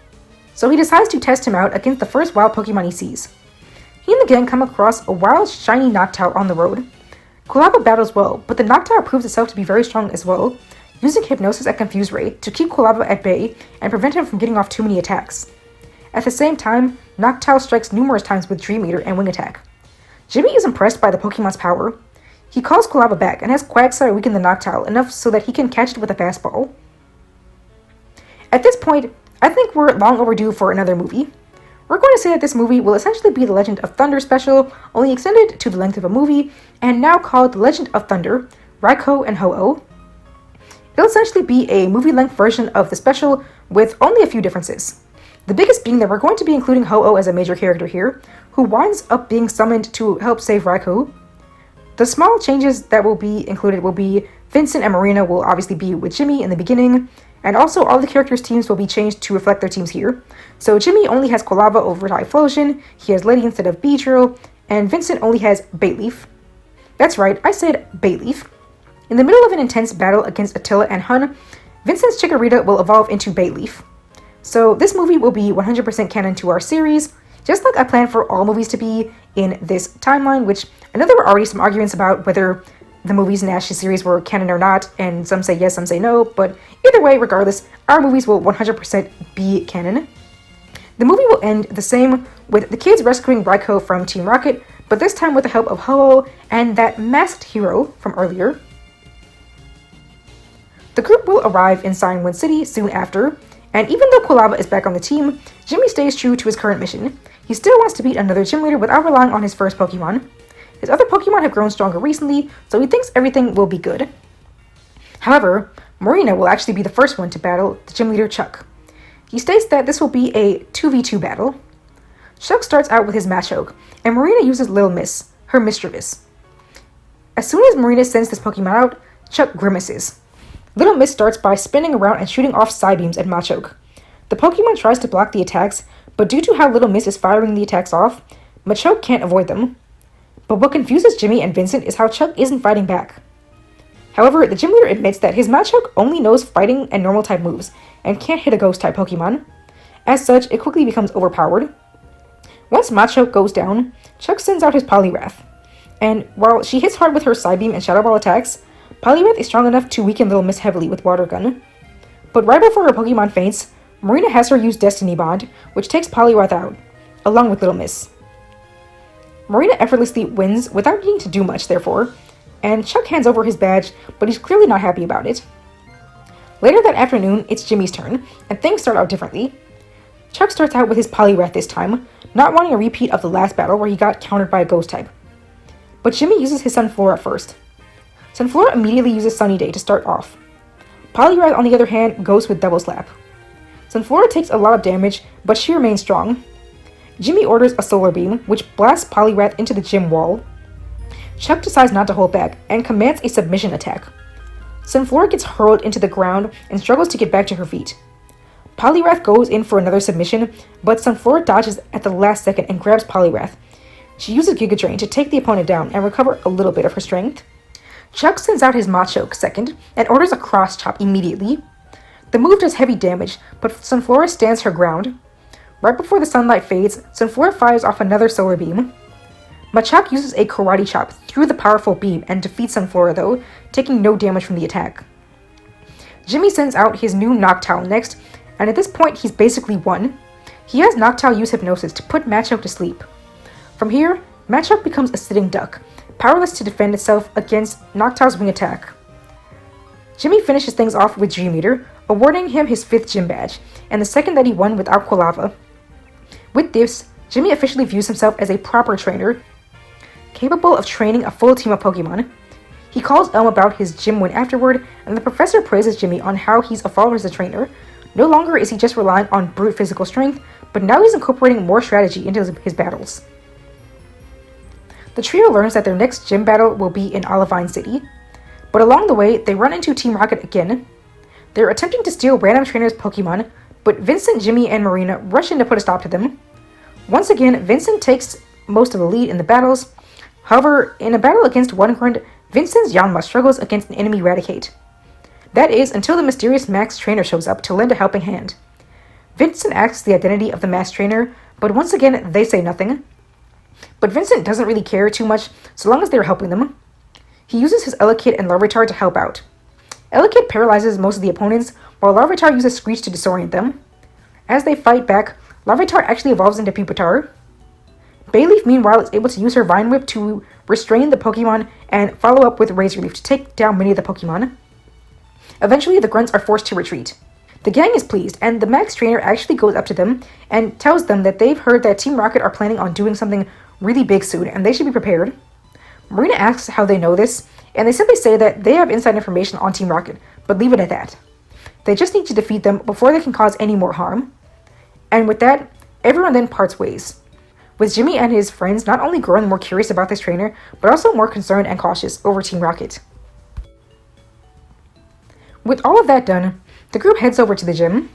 so he decides to test him out against the first wild Pokemon he sees. He and the gang come across a wild, shiny Noctowl on the road. Quilava battles well, but the Noctowl proves itself to be very strong as well, using Hypnosis and Confuse Ray to keep Quilava at bay and prevent him from getting off too many attacks. At the same time, Noctowl strikes numerous times with Dream Eater and Wing Attack. Jimmy is impressed by the Pokemon's power. He calls Quilava back and has Quagsire weaken the Noctowl enough so that he can catch it with a fastball. At this point, I think we're long overdue for another movie. We're going to say that this movie will essentially be the Legend of Thunder special, only extended to the length of a movie, and now called The Legend of Thunder, Raikou and Ho-Oh. It'll essentially be a movie-length version of the special with only a few differences. The biggest being that we're going to be including Ho-Oh as a major character here, who winds up being summoned to help save Raikou. The small changes that will be included will be Vincent and Marina will obviously be with Jimmy in the beginning, and also all the characters' teams will be changed to reflect their teams here. So Jimmy only has Quilava over Typhlosion, he has Lady instead of Beedrill, and Vincent only has Bayleaf. That's right, I said Bayleaf. In the middle of an intense battle against Attila and Hun, Vincent's Chikorita will evolve into Bayleaf. So this movie will be 100% canon to our series, just like I plan for all movies to be in this timeline, which I know there were already some arguments about whether the movies in Ash's series were canon or not, and some say yes, some say no, but either way, regardless, our movies will 100% be canon. The movie will end the same, with the kids rescuing Raikou from Team Rocket, but this time with the help of Ho-Oh and that masked hero from earlier. The group will arrive in Cyanwood City soon after, and even though Quilava is back on the team, Jimmy stays true to his current mission. He still wants to beat another gym leader without relying on his first Pokemon. His other Pokemon have grown stronger recently, so he thinks everything will be good. However, Marina will actually be the first one to battle the gym leader Chuck. He states that this will be a 2v2 battle. Chuck starts out with his Machoke, and Marina uses Little Miss, her Mischievous. As soon as Marina sends this Pokemon out, Chuck grimaces. Little Miss starts by spinning around and shooting off Psybeams at Machoke. The Pokemon tries to block the attacks, but due to how Little Miss is firing the attacks off, Machoke can't avoid them. But what confuses Jimmy and Vincent is how Chuck isn't fighting back. However, the gym leader admits that his Machoke only knows fighting and normal type moves, and can't hit a ghost type Pokemon. As such, it quickly becomes overpowered. Once Machoke goes down, Chuck sends out his Poliwrath. And while she hits hard with her Psybeam and Shadow Ball attacks, Poliwrath is strong enough to weaken Little Miss heavily with Water Gun. But right before her Pokemon faints, Marina has her use Destiny Bond, which takes Poliwrath out, along with Little Miss. Marina effortlessly wins without needing to do much, therefore, and Chuck hands over his badge, but he's clearly not happy about it. Later that afternoon, it's Jimmy's turn, and things start out differently. Chuck starts out with his Poliwrath this time, not wanting a repeat of the last battle where he got countered by a ghost type. But Jimmy uses his Sunflora first. Sunflora immediately uses Sunny Day to start off. Poliwrath, on the other hand, goes with Double Slap. Sunflora takes a lot of damage, but she remains strong. Jimmy orders a Solar Beam, which blasts Poliwrath into the gym wall. Chuck decides not to hold back, and commands a submission attack. Sunflora gets hurled into the ground and struggles to get back to her feet. Poliwrath goes in for another submission, but Sunflora dodges at the last second and grabs Poliwrath. She uses Giga Drain to take the opponent down and recover a little bit of her strength. Chuck sends out his Machoke second, and orders a Cross Chop immediately. The move does heavy damage, but Sunflora stands her ground. Right before the sunlight fades, Sunflora fires off another Solar Beam. Machop uses a Karate Chop through the powerful beam and defeats Sunflora though, taking no damage from the attack. Jimmy sends out his new Noctowl next, and at this point he's basically won. He has Noctowl use Hypnosis to put Machoke to sleep. From here, Machoke becomes a sitting duck, powerless to defend itself against Noctowl's wing attack. Jimmy finishes things off with Dream Eater, awarding him his 5th gym badge, and the second that he won without Quilava. With this, Jimmy officially views himself as a proper trainer, capable of training a full team of Pokemon. He calls Elm about his gym win afterward, and the professor praises Jimmy on how he's evolved as a trainer. No longer is he just relying on brute physical strength, but now he's incorporating more strategy into his battles. The trio learns that their next gym battle will be in Olivine City, but along the way, they run into Team Rocket again. They're attempting to steal random trainers' Pokemon, but Vincent, Jimmy, and Marina rush in to put a stop to them. Once again, Vincent takes most of the lead in the battles. However, in a battle against Wungrunt, Vincent's Yanma struggles against an enemy Raticate. That is, until the mysterious Max trainer shows up to lend a helping hand. Vincent asks the identity of the Max trainer, but once again, they say nothing. But Vincent doesn't really care too much, so long as they're helping them. He uses his Elekid and Larvitar to help out. Elekid paralyzes most of the opponents, while Larvitar uses Screech to disorient them. As they fight back, Larvitar actually evolves into Pupitar. Bayleaf, meanwhile, is able to use her Vine Whip to restrain the Pokemon and follow up with Razor Leaf to take down many of the Pokemon. Eventually, the Grunts are forced to retreat. The gang is pleased, and the Max trainer actually goes up to them and tells them that they've heard that Team Rocket are planning on doing something really big soon, and they should be prepared. Marina asks how they know this, and they simply say that they have inside information on Team Rocket, but leave it at that. They just need to defeat them before they can cause any more harm. And with that, everyone then parts ways, with Jimmy and his friends not only growing more curious about this trainer, but also more concerned and cautious over Team Rocket. With all of that done, the group heads over to the gym.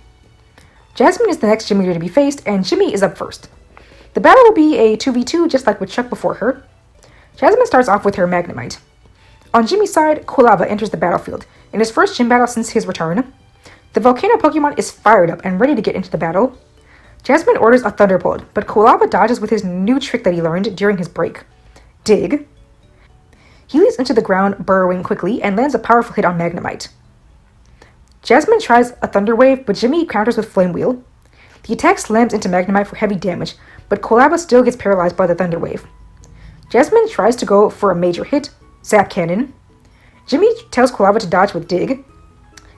Jasmine is the next gym leader to be faced, and Jimmy is up first. The battle will be a 2v2 just like with Chuck before her. Jasmine starts off with her Magnemite. On Jimmy's side, Kolava enters the battlefield in his first gym battle since his return. The Volcano Pokemon is fired up and ready to get into the battle. Jasmine orders a Thunderbolt, but Kolava dodges with his new trick that he learned during his break. Dig. He leaps into the ground, burrowing quickly, and lands a powerful hit on Magnemite. Jasmine tries a Thunder Wave, but Jimmy counters with Flame Wheel. The attack slams into Magnemite for heavy damage, but Kolava still gets paralyzed by the Thunder Wave. Jasmine tries to go for a major hit, Zap Cannon. Jimmy tells Kolava to dodge with Dig.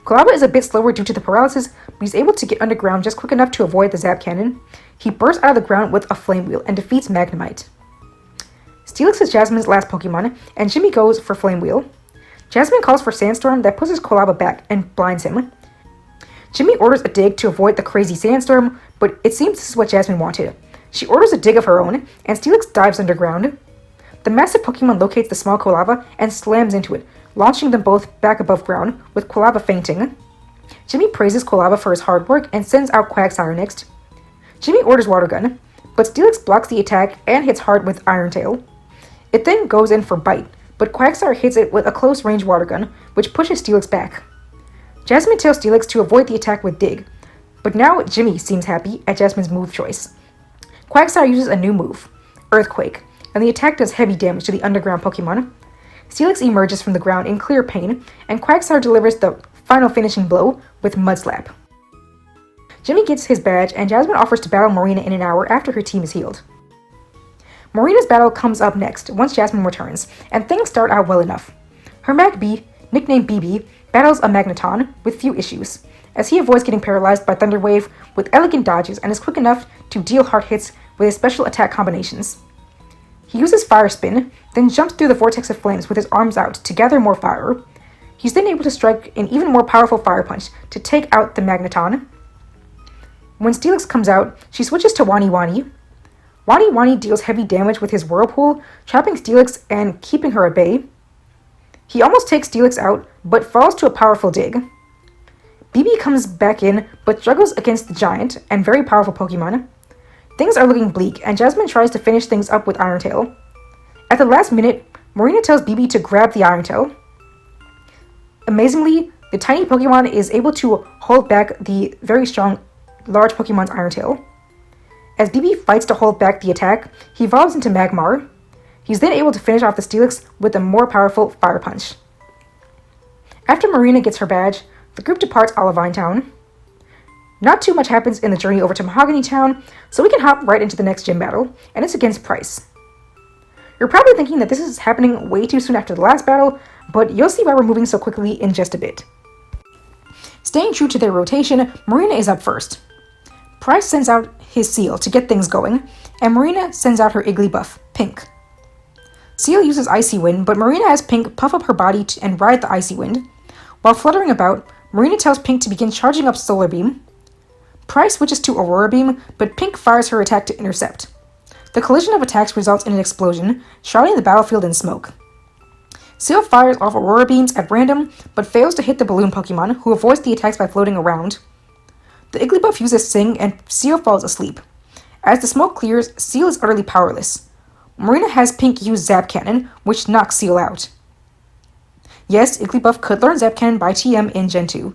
Kolava is a bit slower due to the paralysis, but he's able to get underground just quick enough to avoid the Zap Cannon. He bursts out of the ground with a Flame Wheel and defeats Magnemite. Steelix is Jasmine's last Pokemon, and Jimmy goes for Flame Wheel. Jasmine calls for Sandstorm that pushes Kolava back and blinds him. Jimmy orders a Dig to avoid the crazy Sandstorm, but it seems this is what Jasmine wanted. She orders a Dig of her own, and Steelix dives underground. The massive Pokemon locates the small Kolava and slams into it, launching them both back above ground, with Kolava fainting. Jimmy praises Kolava for his hard work and sends out Quagsire next. Jimmy orders Water Gun, but Steelix blocks the attack and hits hard with Iron Tail. It then goes in for Bite, but Quagsire hits it with a close-range Water Gun, which pushes Steelix back. Jasmine tells Steelix to avoid the attack with Dig, but now Jimmy seems happy at Jasmine's move choice. Quagsire uses a new move, Earthquake, and the attack does heavy damage to the underground Pokemon. Steelix emerges from the ground in clear pain, and Quagsire delivers the final finishing blow with Mud Slap. Jimmy gets his badge, and Jasmine offers to battle Marina in an hour after her team is healed. Marina's battle comes up next, once Jasmine returns, and things start out well enough. Her Mag B, nicknamed BB, battles a Magneton with few issues, as he avoids getting paralyzed by Thunder Wave with elegant dodges and is quick enough to deal hard hits with his special attack combinations. He uses Fire Spin, then jumps through the vortex of flames with his arms out to gather more fire. He's then able to strike an even more powerful Fire Punch to take out the Magneton. When Steelix comes out, she switches to Wani Wani. Wani Wani deals heavy damage with his Whirlpool, trapping Steelix and keeping her at bay. He almost takes Steelix out, but falls to a powerful Dig. BB comes back in, but struggles against the giant and very powerful Pokemon. Things are looking bleak, and Jasmine tries to finish things up with Iron Tail. At the last minute, Marina tells BB to grab the Iron Tail. Amazingly, the tiny Pokemon is able to hold back the very strong, large Pokemon's Iron Tail. As BB fights to hold back the attack, he evolves into Magmar. He's then able to finish off the Steelix with a more powerful Fire Punch. After Marina gets her badge, the group departs Olivine Town. Not too much happens in the journey over to Mahogany Town, so we can hop right into the next gym battle, and it's against Pryce. You're probably thinking that this is happening way too soon after the last battle, but you'll see why we're moving so quickly in just a bit. Staying true to their rotation, Marina is up first. Pryce sends out his Seal to get things going, and Marina sends out her Igglybuff, Pink. Seal uses Icy Wind, but Marina has Pink puff up her body and ride the Icy Wind. While fluttering about, Marina tells Pink to begin charging up Solar Beam. Pryce switches to Aurora Beam, but Pink fires her attack to intercept. The collision of attacks results in an explosion, shrouding the battlefield in smoke. Seal fires off Aurora Beams at random, but fails to hit the balloon Pokemon, who avoids the attacks by floating around. The Igglybuff uses Sing, and Seal falls asleep. As the smoke clears, Seal is utterly powerless. Marina has Pink use Zap Cannon, which knocks Seal out. Yes, Igglybuff could learn Zap Cannon by TM in Gen 2.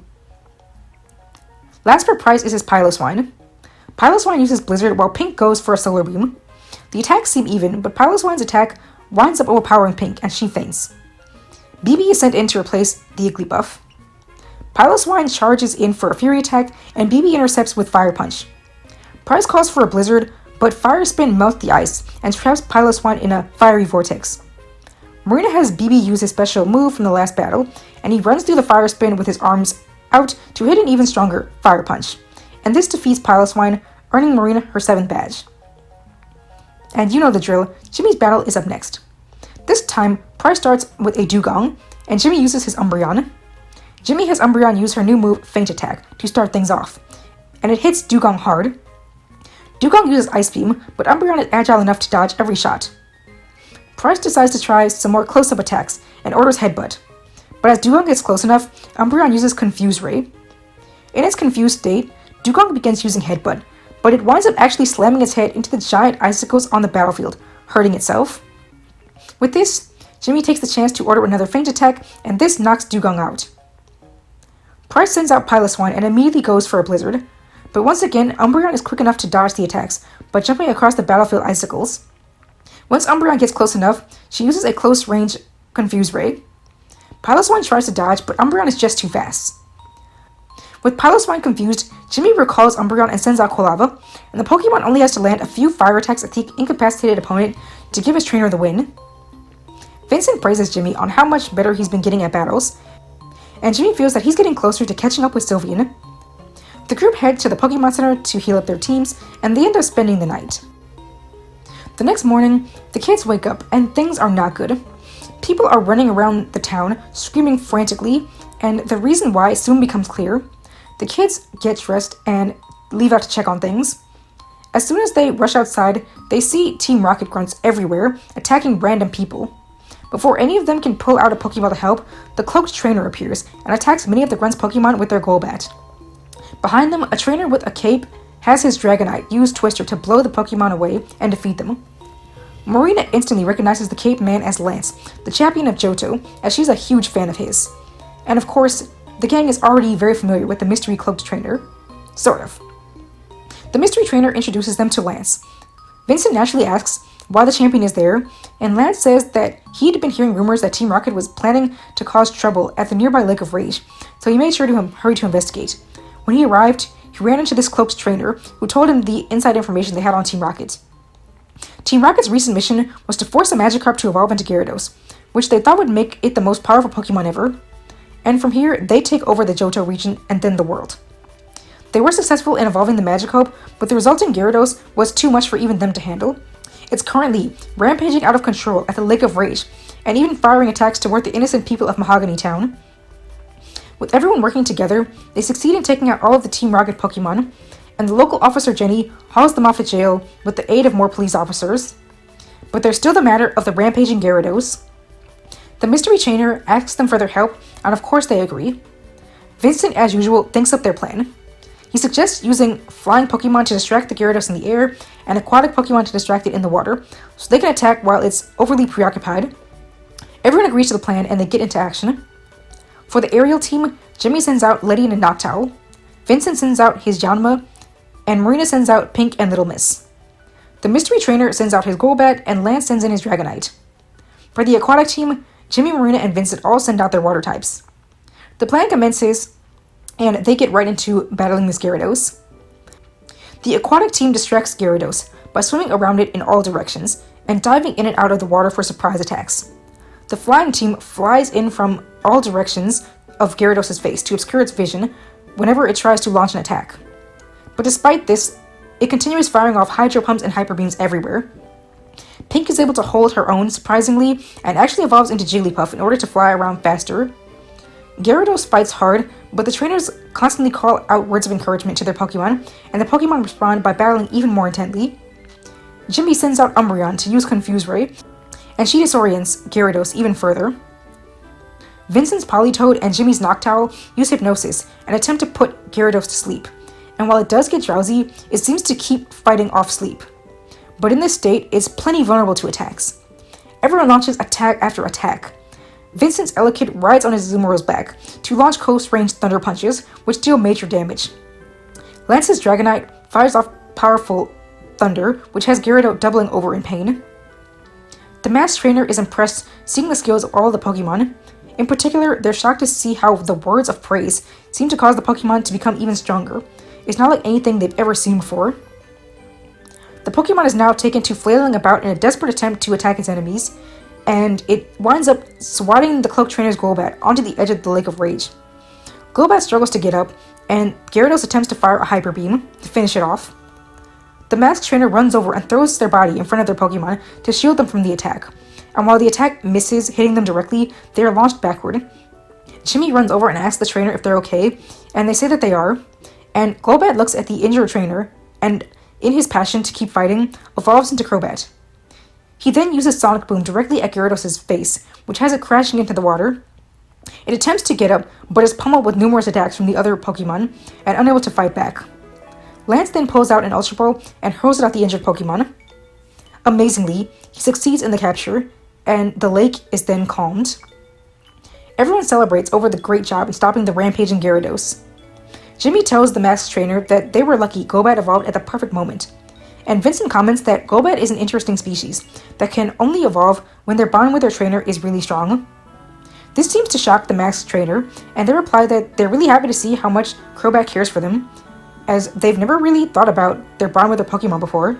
Last for Pryce is his Piloswine. Piloswine uses Blizzard while Pink goes for a Solar Beam. The attacks seem even, but Piloswine's attack winds up overpowering Pink and she faints. BB is sent in to replace the Igglybuff. Piloswine charges in for a Fury attack, and BB intercepts with Fire Punch. Pryce calls for a Blizzard, but Fire Spin melts the ice and traps Piloswine in a fiery vortex. Marina has BB use his special move from the last battle, and he runs through the Fire Spin with his arms out to hit an even stronger Fire Punch, and this defeats Piloswine, earning Marina her 7th badge. And you know the drill, Jimmy's battle is up next. This time, Pryce starts with a Dugong, and Jimmy uses his Umbreon. Jimmy has Umbreon use her new move, Faint Attack, to start things off, and it hits Dugong hard. Dugong uses Ice Beam, but Umbreon is agile enough to dodge every shot. Pryce decides to try some more close-up attacks, and orders Headbutt. But as Dugong gets close enough, Umbreon uses Confuse Ray. In its confused state, Dugong begins using Headbutt, but it winds up actually slamming its head into the giant icicles on the battlefield, hurting itself. With this, Jimmy takes the chance to order another feint attack, and this knocks Dugong out. Pryce sends out Piloswine and immediately goes for a blizzard, but once again, Umbreon is quick enough to dodge the attacks by jumping across the battlefield icicles. Once Umbreon gets close enough, she uses a close-range Confuse Ray. Piloswine tries to dodge, but Umbreon is just too fast. With Piloswine confused, Jimmy recalls Umbreon and sends out Quilava, and the Pokemon only has to land a few fire attacks at the incapacitated opponent to give his trainer the win. Vincent praises Jimmy on how much better he's been getting at battles, and Jimmy feels that he's getting closer to catching up with Sylveon. The group heads to the Pokemon Center to heal up their teams, and they end up spending the night. The next morning, the kids wake up, and things are not good. People are running around the town, screaming frantically, and the reason why soon becomes clear. The kids get dressed and leave out to check on things. As soon as they rush outside, they see Team Rocket grunts everywhere, attacking random people. Before any of them can pull out a Pokeball to help, the cloaked trainer appears and attacks many of the grunts' Pokemon with their Golbat. Behind them, a trainer with a cape has his Dragonite use Twister to blow the Pokemon away and defeat them. Marina instantly recognizes the Cape Man as Lance, the champion of Johto, as she's a huge fan of his. And of course, the gang is already very familiar with the mystery cloaked trainer. Sort of. The mystery trainer introduces them to Lance. Vincent naturally asks why the champion is there, and Lance says that he'd been hearing rumors that Team Rocket was planning to cause trouble at the nearby Lake of Rage, so he made sure to hurry to investigate. When he arrived, he ran into this cloaked trainer, who told him the inside information they had on Team Rocket. Team Rocket's recent mission was to force a Magikarp to evolve into Gyarados, which they thought would make it the most powerful Pokemon ever. And from here, they take over the Johto region and then the world. They were successful in evolving the Magikarp, but the resulting Gyarados was too much for even them to handle. It's currently rampaging out of control at the Lake of Rage, and even firing attacks toward the innocent people of Mahogany Town. With everyone working together, they succeed in taking out all of the Team Rocket Pokemon, and the local officer Jenny hauls them off to jail with the aid of more police officers. But there's still the matter of the rampaging Gyarados. The mystery trainer asks them for their help, and of course they agree. Vincent, as usual, thinks up their plan. He suggests using flying Pokemon to distract the Gyarados in the air, and aquatic Pokemon to distract it in the water, so they can attack while it's overly preoccupied. Everyone agrees to the plan, and they get into action. For the aerial team, Jimmy sends out Letty and Noctowl, Vincent sends out his Yanma, and Marina sends out Pink and Little Miss. The mystery trainer sends out his Golbat, and Lance sends in his Dragonite. For the aquatic team, Jimmy, Marina, and Vincent all send out their water types. The plan commences, and they get right into battling this Gyarados. The aquatic team distracts Gyarados by swimming around it in all directions, and diving in and out of the water for surprise attacks. The flying team flies in from all directions of Gyarados' face to obscure its vision whenever it tries to launch an attack. But despite this, it continues firing off Hydro Pumps and Hyper Beams everywhere. Pink is able to hold her own, surprisingly, and actually evolves into Jigglypuff in order to fly around faster. Gyarados fights hard, but the trainers constantly call out words of encouragement to their Pokemon, and the Pokemon respond by battling even more intently. Jimmy sends out Umbreon to use Confuse Ray, and she disorients Gyarados even further. Vincent's Politoed and Jimmy's Noctowl use Hypnosis and attempt to put Gyarados to sleep, and while it does get drowsy, it seems to keep fighting off sleep. But in this state, it's plenty vulnerable to attacks. Everyone launches attack after attack. Vincent's Elekid rides on his Zoomer's back to launch close-range Thunder Punches, which deal major damage. Lance's Dragonite fires off powerful Thunder, which has Gyarados doubling over in pain. The masked trainer is impressed seeing the skills of all the Pokemon. In particular, they're shocked to see how the words of praise seem to cause the Pokemon to become even stronger. It's not like anything they've ever seen before. The Pokemon is now taken to flailing about in a desperate attempt to attack its enemies, and it winds up swatting the Cloak Trainer's Golbat onto the edge of the Lake of Rage. Golbat struggles to get up, and Gyarados attempts to fire a Hyper Beam to finish it off. The Masked Trainer runs over and throws their body in front of their Pokemon to shield them from the attack, and while the attack misses hitting them directly, they are launched backward. Jimmy runs over and asks the trainer if they're okay, and they say that they are, and Golbat looks at the injured trainer, and in his passion to keep fighting, evolves into Crobat. He then uses Sonic Boom directly at Gyarados' face, which has it crashing into the water. It attempts to get up, but is pummeled with numerous attacks from the other Pokemon, and unable to fight back. Lance then pulls out an Ultra Ball and hurls it at the injured Pokemon. Amazingly, he succeeds in the capture, and the lake is then calmed. Everyone celebrates over the great job in stopping the rampaging Gyarados. Jimmy tells the masked trainer that they were lucky Golbat evolved at the perfect moment, and Vincent comments that Golbat is an interesting species that can only evolve when their bond with their trainer is really strong. This seems to shock the masked trainer, and they reply that they're really happy to see how much Crobat cares for them, as they've never really thought about their bond with their Pokemon before.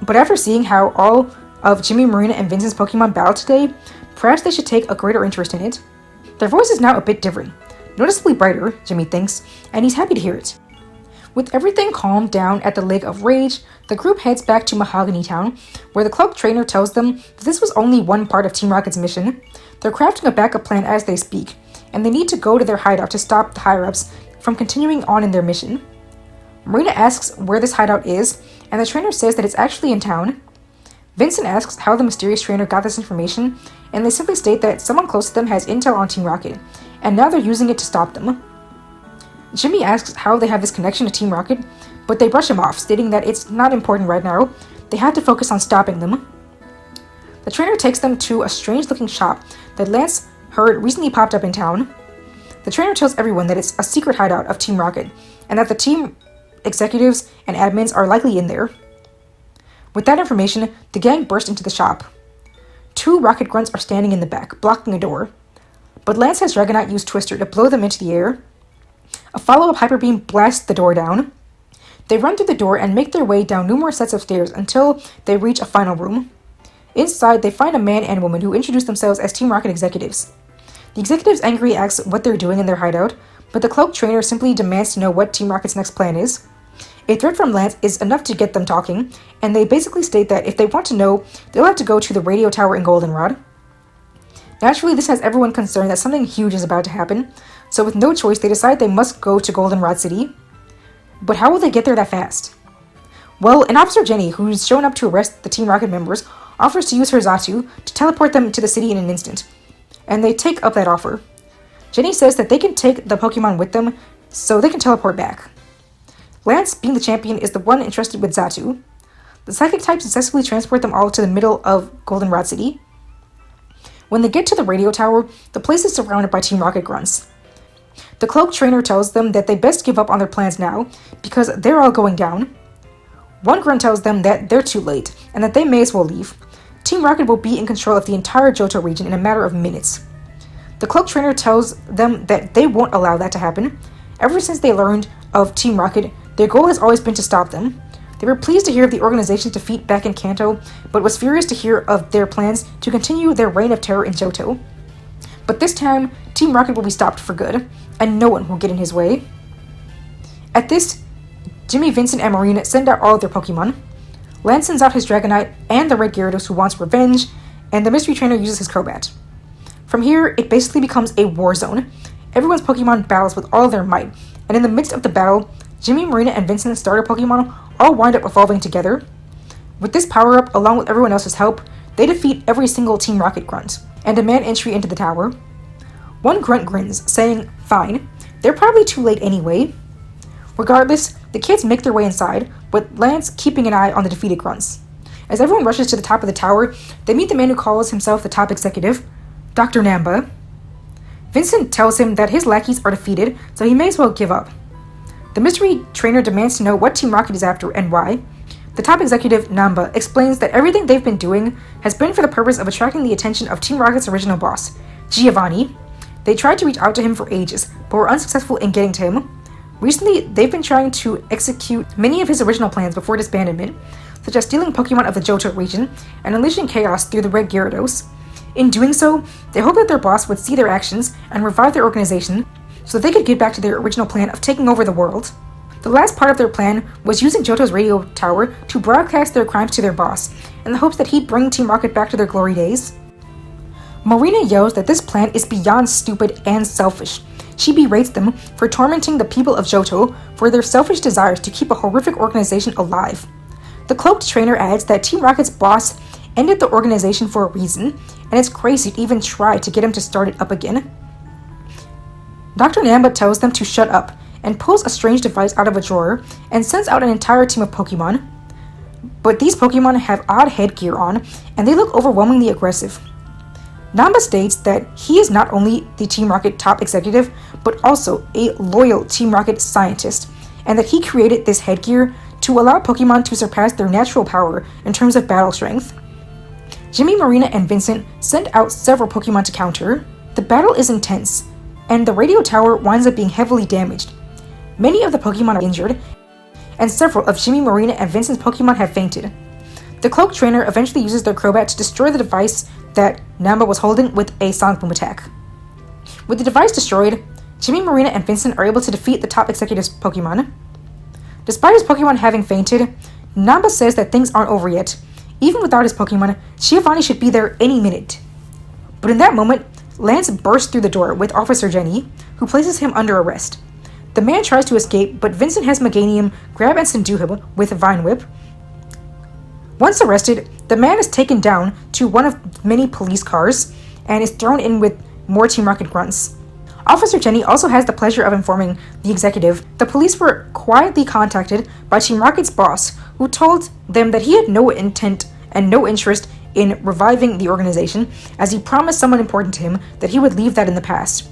But after seeing how all of Jimmy, Marina, and Vincent's Pokemon battled today, perhaps they should take a greater interest in it. Their voice is now a bit different, noticeably brighter, Jimmy thinks, and he's happy to hear it. With everything calmed down at the Lake of Rage, the group heads back to Mahogany Town, where the club trainer tells them that this was only one part of Team Rocket's mission. They're crafting a backup plan as they speak, and they need to go to their hideout to stop the higher-ups from continuing on in their mission. Marina asks where this hideout is, and the trainer says that it's actually in town. Vincent asks how the mysterious trainer got this information, and they simply state that someone close to them has intel on Team Rocket, and now they're using it to stop them. Jimmy asks how they have this connection to Team Rocket, but they brush him off, stating that it's not important right now. They have to focus on stopping them. The trainer takes them to a strange-looking shop that Lance heard recently popped up in town. The trainer tells everyone that it's a secret hideout of Team Rocket, and that the team executives and admins are likely in there. With that information, the gang burst into the shop. 2 rocket grunts are standing in the back, blocking a door. But Lance has Dragonite use Twister to blow them into the air. A follow-up Hyper Beam blasts the door down. They run through the door and make their way down numerous sets of stairs until they reach a final room. Inside, they find a man and woman who introduce themselves as Team Rocket executives. The executives angrily ask what they're doing in their hideout, but the cloak trainer simply demands to know what Team Rocket's next plan is. A threat from Lance is enough to get them talking, and they basically state that if they want to know, they'll have to go to the radio tower in Goldenrod. Naturally, this has everyone concerned that something huge is about to happen, so with no choice, they decide they must go to Goldenrod City. But how will they get there that fast? Well, an Officer Jenny, who's shown up to arrest the Team Rocket members, offers to use her Xatu to teleport them to the city in an instant, and they take up that offer. Jenny says that they can take the Pokemon with them, so they can teleport back. Lance, being the champion, is the one entrusted with Xatu. The Psychic types successfully transport them all to the middle of Goldenrod City. When they get to the radio tower, the place is surrounded by Team Rocket grunts. The cloak trainer tells them that they best give up on their plans now, because they're all going down. One grunt tells them that they're too late, and that they may as well leave. Team Rocket will be in control of the entire Johto region in a matter of minutes. The cloak trainer tells them that they won't allow that to happen. Ever since they learned of Team Rocket, their goal has always been to stop them. They were pleased to hear of the organization's defeat back in Kanto, but was furious to hear of their plans to continue their reign of terror in Johto. But this time, Team Rocket will be stopped for good, and no one will get in his way. At this, Jimmy, Vincent, and Marina send out all of their Pokemon. Lance sends out his Dragonite and the Red Gyarados who wants revenge, and the Mystery Trainer uses his Crobat. From here, it basically becomes a war zone. Everyone's Pokemon battles with all of their might, and in the midst of the battle, Jimmy, Marina, and Vincent's starter Pokemon all wind up evolving together. With this power-up, along with everyone else's help, they defeat every single Team Rocket grunt, and demand entry into the tower. One grunt grins, saying, "Fine, they're probably too late anyway." Regardless, the kids make their way inside, with Lance keeping an eye on the defeated grunts. As everyone rushes to the top of the tower, they meet the man who calls himself the top executive, Dr. Namba. Vincent tells him that his lackeys are defeated, so he may as well give up. The mystery trainer demands to know what Team Rocket is after and why. The top executive, Namba, explains that everything they've been doing has been for the purpose of attracting the attention of Team Rocket's original boss, Giovanni. They tried to reach out to him for ages, but were unsuccessful in getting to him. Recently, they've been trying to execute many of his original plans before disbandment, such as stealing Pokemon of the Johto region and unleashing chaos through the Red Gyarados. In doing so, they hoped that their boss would see their actions and revive their organization so that they could get back to their original plan of taking over the world. The last part of their plan was using Johto's radio tower to broadcast their crimes to their boss, in the hopes that he'd bring Team Rocket back to their glory days. Marina yells that this plan is beyond stupid and selfish. She berates them for tormenting the people of Johto for their selfish desires to keep a horrific organization alive. The cloaked trainer adds that Team Rocket's boss ended the organization for a reason, and it's crazy to even try to get him to start it up again. Dr. Namba tells them to shut up and pulls a strange device out of a drawer and sends out an entire team of Pokemon. But these Pokemon have odd headgear on, and they look overwhelmingly aggressive. Namba states that he is not only the Team Rocket top executive, but also a loyal Team Rocket scientist, and that he created this headgear to allow Pokemon to surpass their natural power in terms of battle strength. Jimmy, Marina, and Vincent send out several Pokemon to counter. The battle is intense, and the radio tower winds up being heavily damaged. Many of the Pokemon are injured, and several of Jimmy, Marina, and Vincent's Pokemon have fainted. The Cloak Trainer eventually uses their Crobat to destroy the device that Namba was holding with a Sonic Boom attack. With the device destroyed, Jimmy, Marina, and Vincent are able to defeat the top executive's Pokemon. Despite his Pokemon having fainted, Namba says that things aren't over yet. Even without his Pokemon, Giovanni should be there any minute. But in that moment, Lance bursts through the door with Officer Jenny, who places him under arrest. The man tries to escape, but Vincent has Meganium grab and subdue him with a Vine Whip. Once arrested, the man is taken down to one of many police cars and is thrown in with more Team Rocket grunts. Officer Jenny also has the pleasure of informing the executive the police were quietly contacted by Team Rocket's boss, who told them that he had no intent and no interest in reviving the organization, as he promised someone important to him that he would leave that in the past.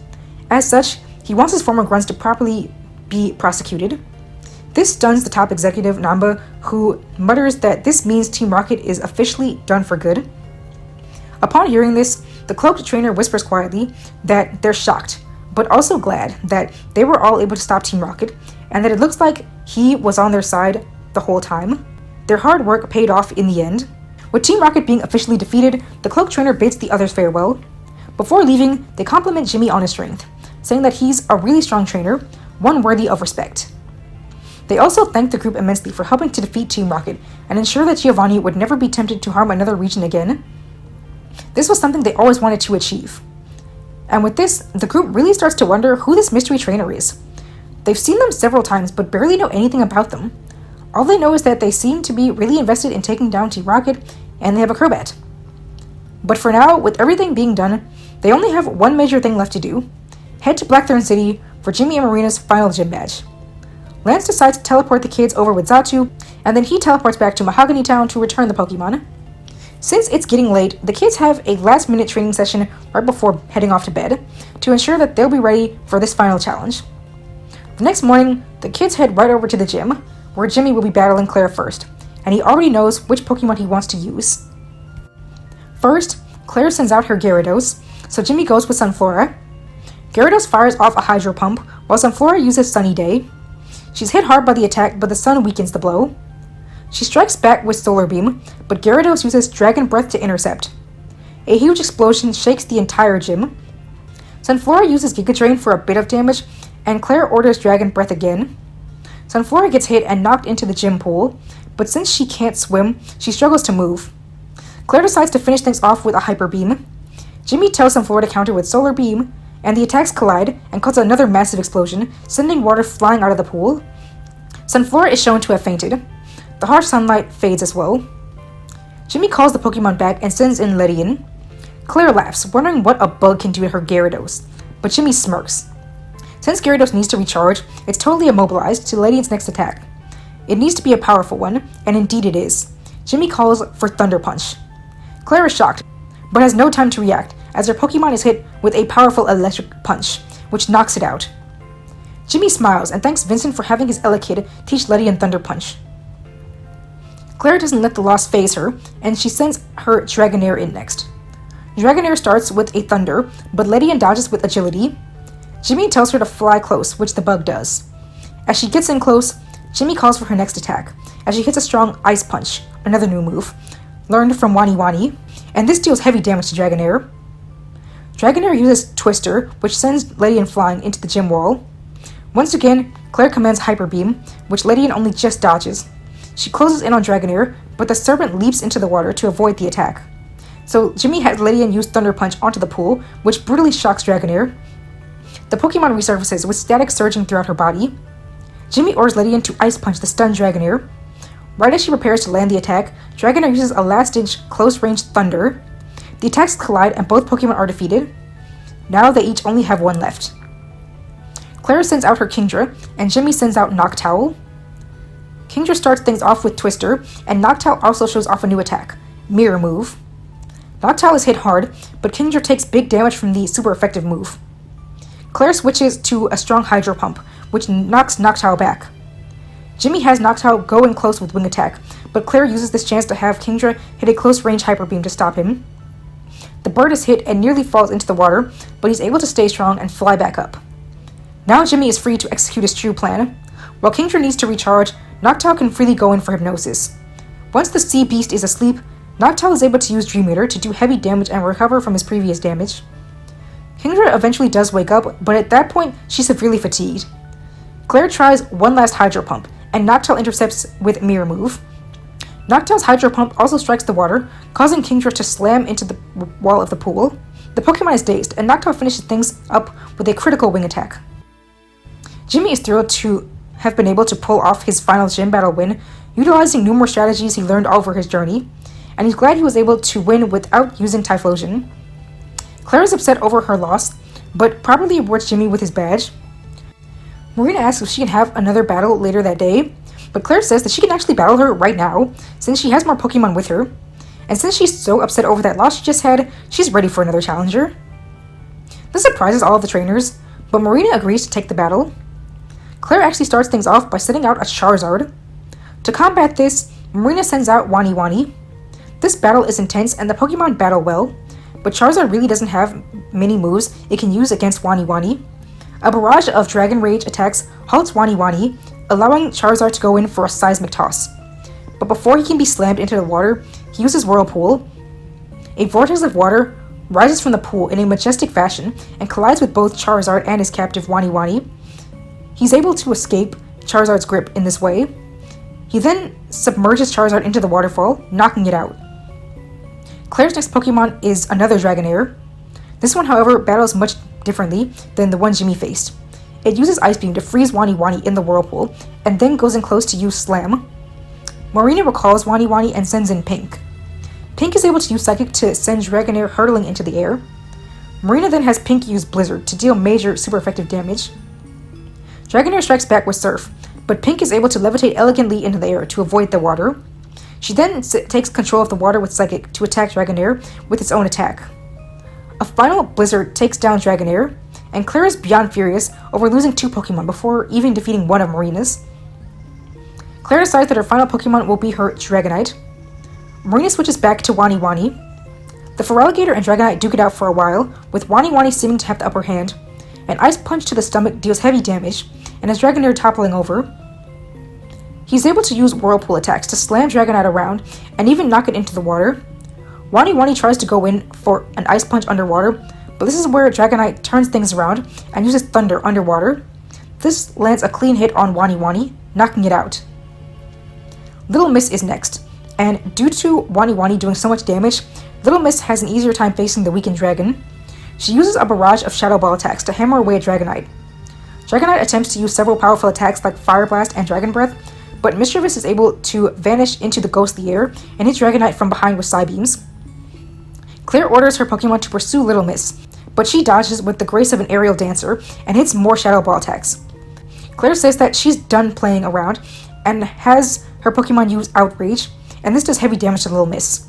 As such, he wants his former grunts to properly be prosecuted. This stuns the top executive, Namba, who mutters that this means Team Rocket is officially done for good. Upon hearing this, the Cloaked Trainer whispers quietly that they're shocked, but also glad that they were all able to stop Team Rocket, and that it looks like he was on their side the whole time. Their hard work paid off in the end. With Team Rocket being officially defeated, the Cloak Trainer bids the others farewell. Before leaving, they compliment Jimmy on his strength, saying that he's a really strong trainer, one worthy of respect. They also thank the group immensely for helping to defeat Team Rocket and ensure that Giovanni would never be tempted to harm another region again. This was something they always wanted to achieve. And with this, the group really starts to wonder who this mystery trainer is. They've seen them several times but barely know anything about them. All they know is that they seem to be really invested in taking down Team Rocket, and they have a Crobat. But for now, with everything being done, they only have one major thing left to do: head to Blackthorn City for Jimmy and Marina's final gym badge. Lance decides to teleport the kids over with Xatu, and then he teleports back to Mahogany Town to return the Pokemon. Since it's getting late, the kids have a last-minute training session right before heading off to bed to ensure that they'll be ready for this final challenge. The next morning, the kids head right over to the gym, where Jimmy will be battling Claire first, and he already knows which Pokemon he wants to use. First, Claire sends out her Gyarados, so Jimmy goes with Sunflora. Gyarados fires off a Hydro Pump, while Sunflora uses Sunny Day. She's hit hard by the attack, but the sun weakens the blow. She strikes back with Solar Beam, but Gyarados uses Dragon Breath to intercept. A huge explosion shakes the entire gym. Sunflora uses Giga Drain for a bit of damage, and Claire orders Dragon Breath again. Sunflora gets hit and knocked into the gym pool, but since she can't swim, she struggles to move. Claire decides to finish things off with a Hyper Beam. Jimmy tells Sunflora to counter with Solar Beam, and the attacks collide and cause another massive explosion, sending water flying out of the pool. Sunflora is shown to have fainted. The harsh sunlight fades as well. Jimmy calls the Pokemon back and sends in Ledian. Claire laughs, wondering what a bug can do to her Gyarados, but Jimmy smirks. Since Gyarados needs to recharge, it's totally immobilized to Ledian's next attack. It needs to be a powerful one, and indeed it is. Jimmy calls for Thunder Punch. Claire is shocked, but has no time to react, as her Pokemon is hit with a powerful Electric Punch, which knocks it out. Jimmy smiles and thanks Vincent for having his Elekid teach Ledian Thunder Punch. Claire doesn't let the loss faze her, and she sends her Dragonair in next. Dragonair starts with a Thunder, but Ledian dodges with Agility. Jimmy tells her to fly close, which the bug does. As she gets in close, Jimmy calls for her next attack, as she hits a strong Ice Punch, another new move, learned from Wani Wani, and this deals heavy damage to Dragonair. Dragonair uses Twister, which sends Ledian flying into the gym wall. Once again, Claire commands Hyper Beam, which Ledian only just dodges. She closes in on Dragonair, but the Serpent leaps into the water to avoid the attack. So Jimmy has Ledian use Thunder Punch onto the pool, which brutally shocks Dragonair. The Pokemon resurfaces with static surging throughout her body. Jimmy orders Ledian to Ice Punch the stunned Dragonair. Right as she prepares to land the attack, Dragonair uses a last-ditch close-range Thunder. The attacks collide and both Pokemon are defeated. Now they each only have one left. Claire sends out her Kingdra, and Jimmy sends out Noctowl. Kingdra starts things off with Twister, and Noctowl also shows off a new attack, Mirror Move. Noctowl is hit hard, but Kingdra takes big damage from the super effective move. Claire switches to a strong Hydro Pump, which knocks Noctowl back. Jimmy has Noctowl go in close with Wing Attack, but Claire uses this chance to have Kingdra hit a close-range Hyper Beam to stop him. The bird is hit and nearly falls into the water, but he's able to stay strong and fly back up. Now Jimmy is free to execute his true plan. While Kingdra needs to recharge, Noctowl can freely go in for Hypnosis. Once the Sea Beast is asleep, Noctowl is able to use Dream Eater to do heavy damage and recover from his previous damage. Kingdra eventually does wake up, but at that point, she's severely fatigued. Claire tries one last Hydro Pump, and Noctowl intercepts with Mirror Move. Noctowl's Hydro Pump also strikes the water, causing Kingdra to slam into the wall of the pool. The Pokemon is dazed, and Noctowl finishes things up with a critical Wing Attack. Jimmy is thrilled to have been able to pull off his final gym battle win, utilizing numerous strategies he learned over his journey, and he's glad he was able to win without using Typhlosion. Claire is upset over her loss, but properly rewards Jimmy with his badge. Marina asks if she can have another battle later that day, but Claire says that she can actually battle her right now, since she has more Pokemon with her, and since she's so upset over that loss she just had, she's ready for another challenger. This surprises all of the trainers, but Marina agrees to take the battle. Claire actually starts things off by sending out a Charizard. To combat this, Marina sends out Wani Wani. This battle is intense and the Pokemon battle well, but Charizard really doesn't have many moves it can use against Wani Wani. A barrage of Dragon Rage attacks halts Wani Wani, allowing Charizard to go in for a Seismic Toss. But before he can be slammed into the water, he uses Whirlpool. A vortex of water rises from the pool in a majestic fashion and collides with both Charizard and his captive Wani Wani. He's able to escape Charizard's grip in this way. He then submerges Charizard into the waterfall, knocking it out. Claire's next Pokemon is another Dragonair. This one, however, battles much differently than the one Jimmy faced. It uses Ice Beam to freeze Wani Wani in the whirlpool, and then goes in close to use Slam. Marina recalls Wani Wani and sends in Pink. Pink is able to use Psychic to send Dragonair hurtling into the air. Marina then has Pink use Blizzard to deal major super effective damage. Dragonair strikes back with Surf, but Pink is able to levitate elegantly into the air to avoid the water. She then takes control of the water with Psychic to attack Dragonair with its own attack. A final Blizzard takes down Dragonair, and Claire is beyond furious over losing 2 Pokemon before even defeating one of Marina's. Claire decides that her final Pokemon will be her Dragonite. Marina switches back to Wani Wani. The Feraligatr and Dragonite duke it out for a while, with Wani Wani seeming to have the upper hand. An Ice Punch to the stomach deals heavy damage, and has Dragonair toppling over. He's able to use Whirlpool attacks to slam Dragonite around, and even knock it into the water. Wani Wani tries to go in for an Ice Punch underwater, but this is where Dragonite turns things around and uses Thunder underwater. This lands a clean hit on Wani Wani, knocking it out. Little Miss is next, and due to Wani Wani doing so much damage, Little Miss has an easier time facing the weakened dragon. She uses a barrage of Shadow Ball attacks to hammer away at Dragonite. Dragonite attempts to use several powerful attacks like Fire Blast and Dragon Breath, but Mischievous is able to vanish into the ghostly air and hit Dragonite from behind with Psybeams. Claire orders her Pokemon to pursue Little Miss, but she dodges with the grace of an aerial dancer and hits more Shadow Ball attacks. Claire says that she's done playing around and has her Pokemon use Outrage, and this does heavy damage to Little Miss.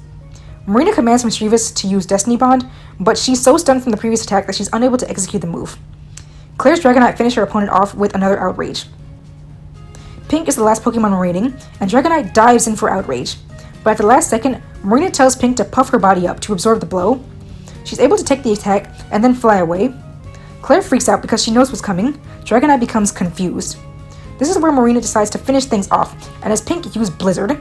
Marina commands Mischievous to use Destiny Bond, but she's so stunned from the previous attack that she's unable to execute the move. Claire's Dragonite finishes her opponent off with another Outrage. Pink is the last Pokemon remaining, and Dragonite dives in for Outrage, but at the last second, Marina tells Pink to puff her body up to absorb the blow. She's able to take the attack and then fly away. Claire freaks out because she knows what's coming. Dragonite becomes confused. This is where Marina decides to finish things off, and has Pink use Blizzard.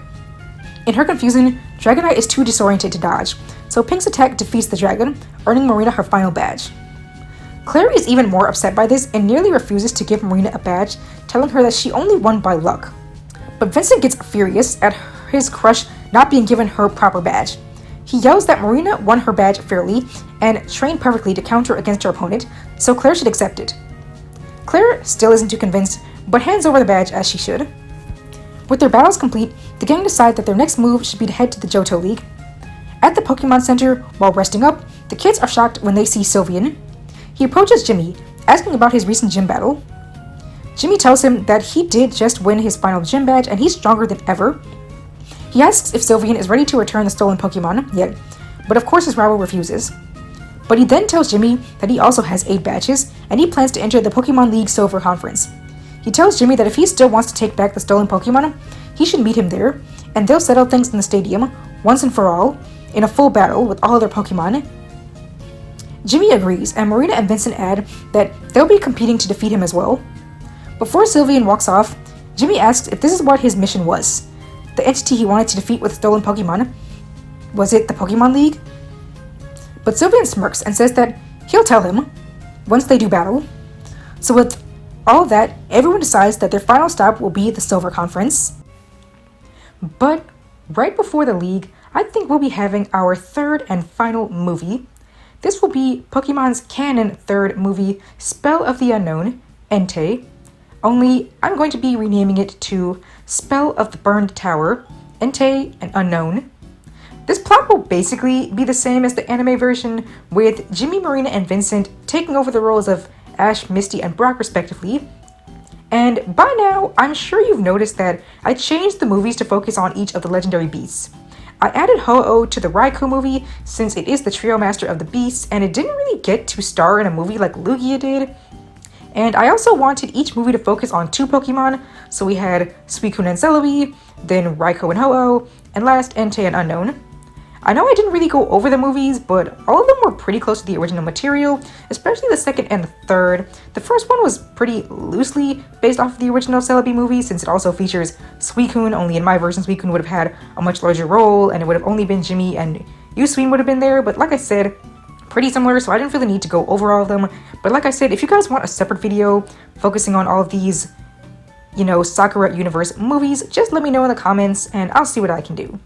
In her confusion, Dragonite is too disoriented to dodge, so Pink's attack defeats the dragon, earning Marina her final badge. Claire is even more upset by this and nearly refuses to give Marina a badge, telling her that she only won by luck. But Vincent gets furious at his crush not being given her proper badge. He yells that Marina won her badge fairly and trained perfectly to counter against her opponent, so Claire should accept it. Claire still isn't too convinced, but hands over the badge as she should. With their battles complete, the gang decide that their next move should be to head to the Johto League. At the Pokemon Center, while resting up, the kids are shocked when they see Sylveon. He approaches Jimmy, asking about his recent gym battle. Jimmy tells him that he did just win his final gym badge and he's stronger than ever. He asks if Sylveon is ready to return the stolen Pokemon yet, but of course his rival refuses. But he then tells Jimmy that he also has 8 badges and he plans to enter the Pokemon League Silver Conference. He tells Jimmy that if he still wants to take back the stolen Pokemon, he should meet him there, and they'll settle things in the stadium, once and for all, in a full battle with all other Pokemon. Jimmy agrees, and Marina and Vincent add that they'll be competing to defeat him as well. Before Sylveon walks off, Jimmy asks if this is what his mission was. The entity he wanted to defeat with stolen Pokemon. Was it the Pokemon League? But Sylveon smirks and says that he'll tell him once they do battle. So with all that, everyone decides that their final stop will be the Silver Conference. But right before the league, I think we'll be having our third and final movie. This will be Pokemon's canon third movie, Spell of the Unknown, Entei. Only I'm going to be renaming it to Spell of the Burned Tower, Entei and Unknown. This plot will basically be the same as the anime version, with Jimmy, Marina, and Vincent taking over the roles of Ash, Misty, and Brock respectively. And by now, I'm sure you've noticed that I changed the movies to focus on each of the legendary beasts. I added Ho-Oh to the Raikou movie since it is the trio master of the beasts and it didn't really get to star in a movie like Lugia did. And I also wanted each movie to focus on 2 Pokemon, so we had Suicune and Celebi, then Raikou and Ho-Oh, and last Entei and Unknown. I know I didn't really go over the movies, but all of them were pretty close to the original material, especially the second and the third. The first one was pretty loosely based off of the original Celebi movie, since it also features Suicune, only in my version Suicune would have had a much larger role, and it would have only been Jimmy and Yusufin would have been there, but like I said, pretty similar, so I didn't feel the need to go over all of them. But like I said, if you guys want a separate video focusing on all of these, Sakura Universe movies, just let me know in the comments, and I'll see what I can do.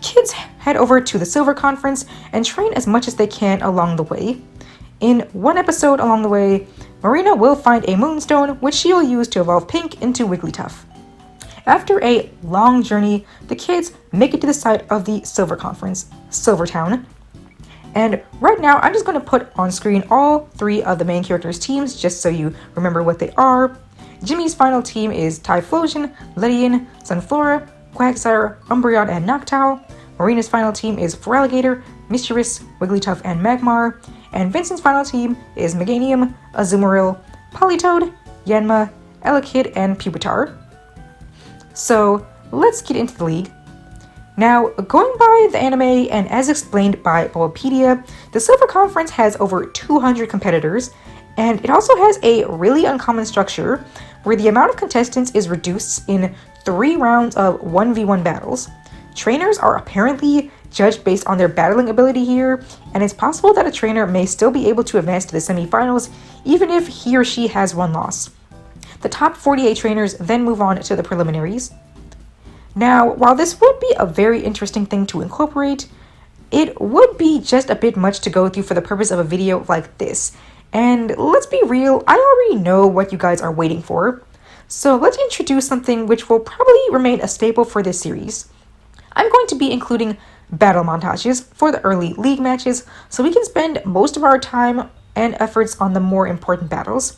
Kids head over to the Silver Conference and train as much as they can along the way. In one episode along the way, Marina will find a moonstone which she'll use to evolve Pink into Wigglytuff. After a long journey, the kids make it to the site of the Silver Conference, Silvertown. And right now, I'm just going to put on screen all 3 of the main characters' teams just so you remember what they are. Jimmy's final team is Typhlosion, Ledian, Sunflora, Quagsire, Umbreon, and Noctowl. Marina's final team is Feraligatr, Mischievous, Wigglytuff, and Magmar. And Vincent's final team is Meganium, Azumarill, Politoed, Yanma, Elekid, and Pupitar. So, let's get into the league. Now, going by the anime and as explained by Bulbapedia, the Silver Conference has over 200 competitors, and it also has a really uncommon structure where the amount of contestants is reduced in 3 rounds of 1v1 battles. Trainers are apparently judged based on their battling ability here, and it's possible that a trainer may still be able to advance to the semifinals even if he or she has 1 loss. The top 48 trainers then move on to the preliminaries. Now, while this would be a very interesting thing to incorporate, it would be just a bit much to go through for the purpose of a video like this. And let's be real, I already know what you guys are waiting for. So let's introduce something which will probably remain a staple for this series. I'm going to be including battle montages for the early league matches so we can spend most of our time and efforts on the more important battles.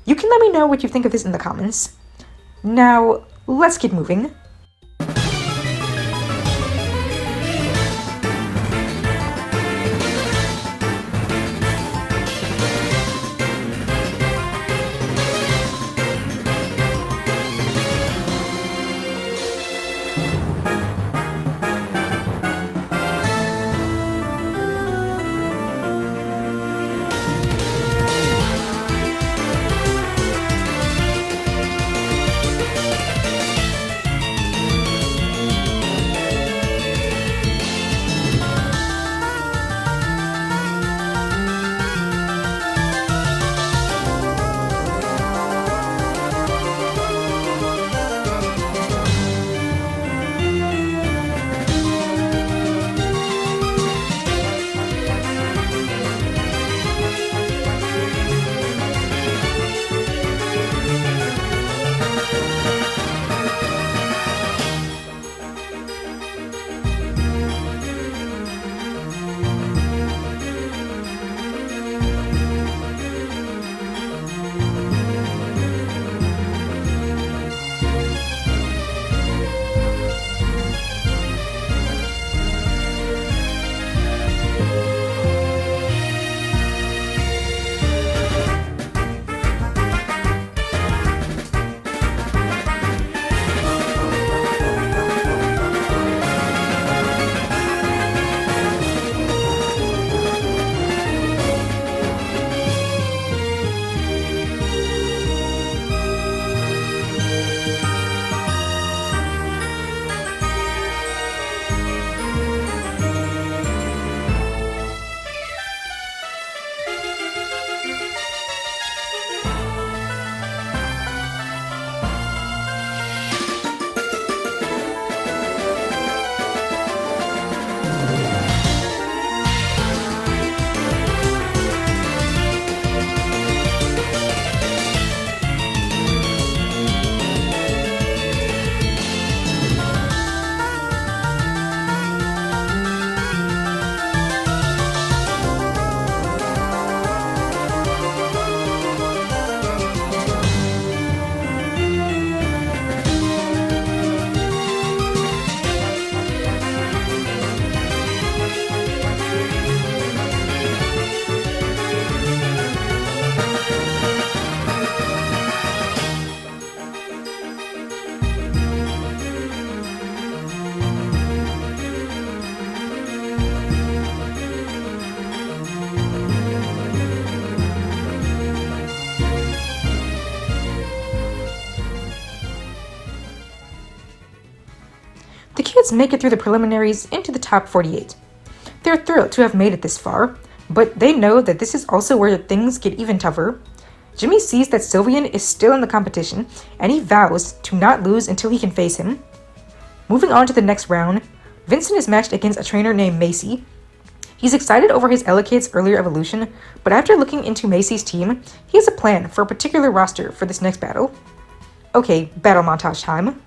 You can let me know what you think of this in the comments. Now, let's get moving. kids make it through the preliminaries into the top 48. They're thrilled to have made it this far, but they know that this is also where things get even tougher. Jimmy sees that Sylvian is still in the competition, and he vows to not lose until he can face him. Moving on to the next round, Vincent is matched against a trainer named Macy. He's excited over his Elekid's earlier evolution, but after looking into Macy's team, he has a plan for a particular roster for this next battle. Okay, battle montage time.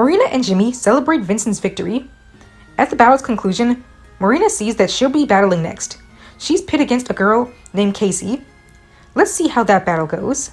Marina and Jimmy celebrate Vincent's victory. At the battle's conclusion, Marina sees that she'll be battling next. She's pit against a girl named Casey. Let's see how that battle goes.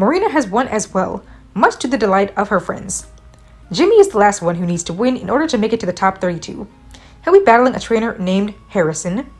Marina has won as well, much to the delight of her friends. Jimmy is the last one who needs to win in order to make it to the top 32. He'll be battling a trainer named Harrison.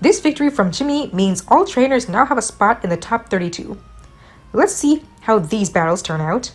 This victory from Jimmy means all trainers now have a spot in the top 32. Let's see how these battles turn out.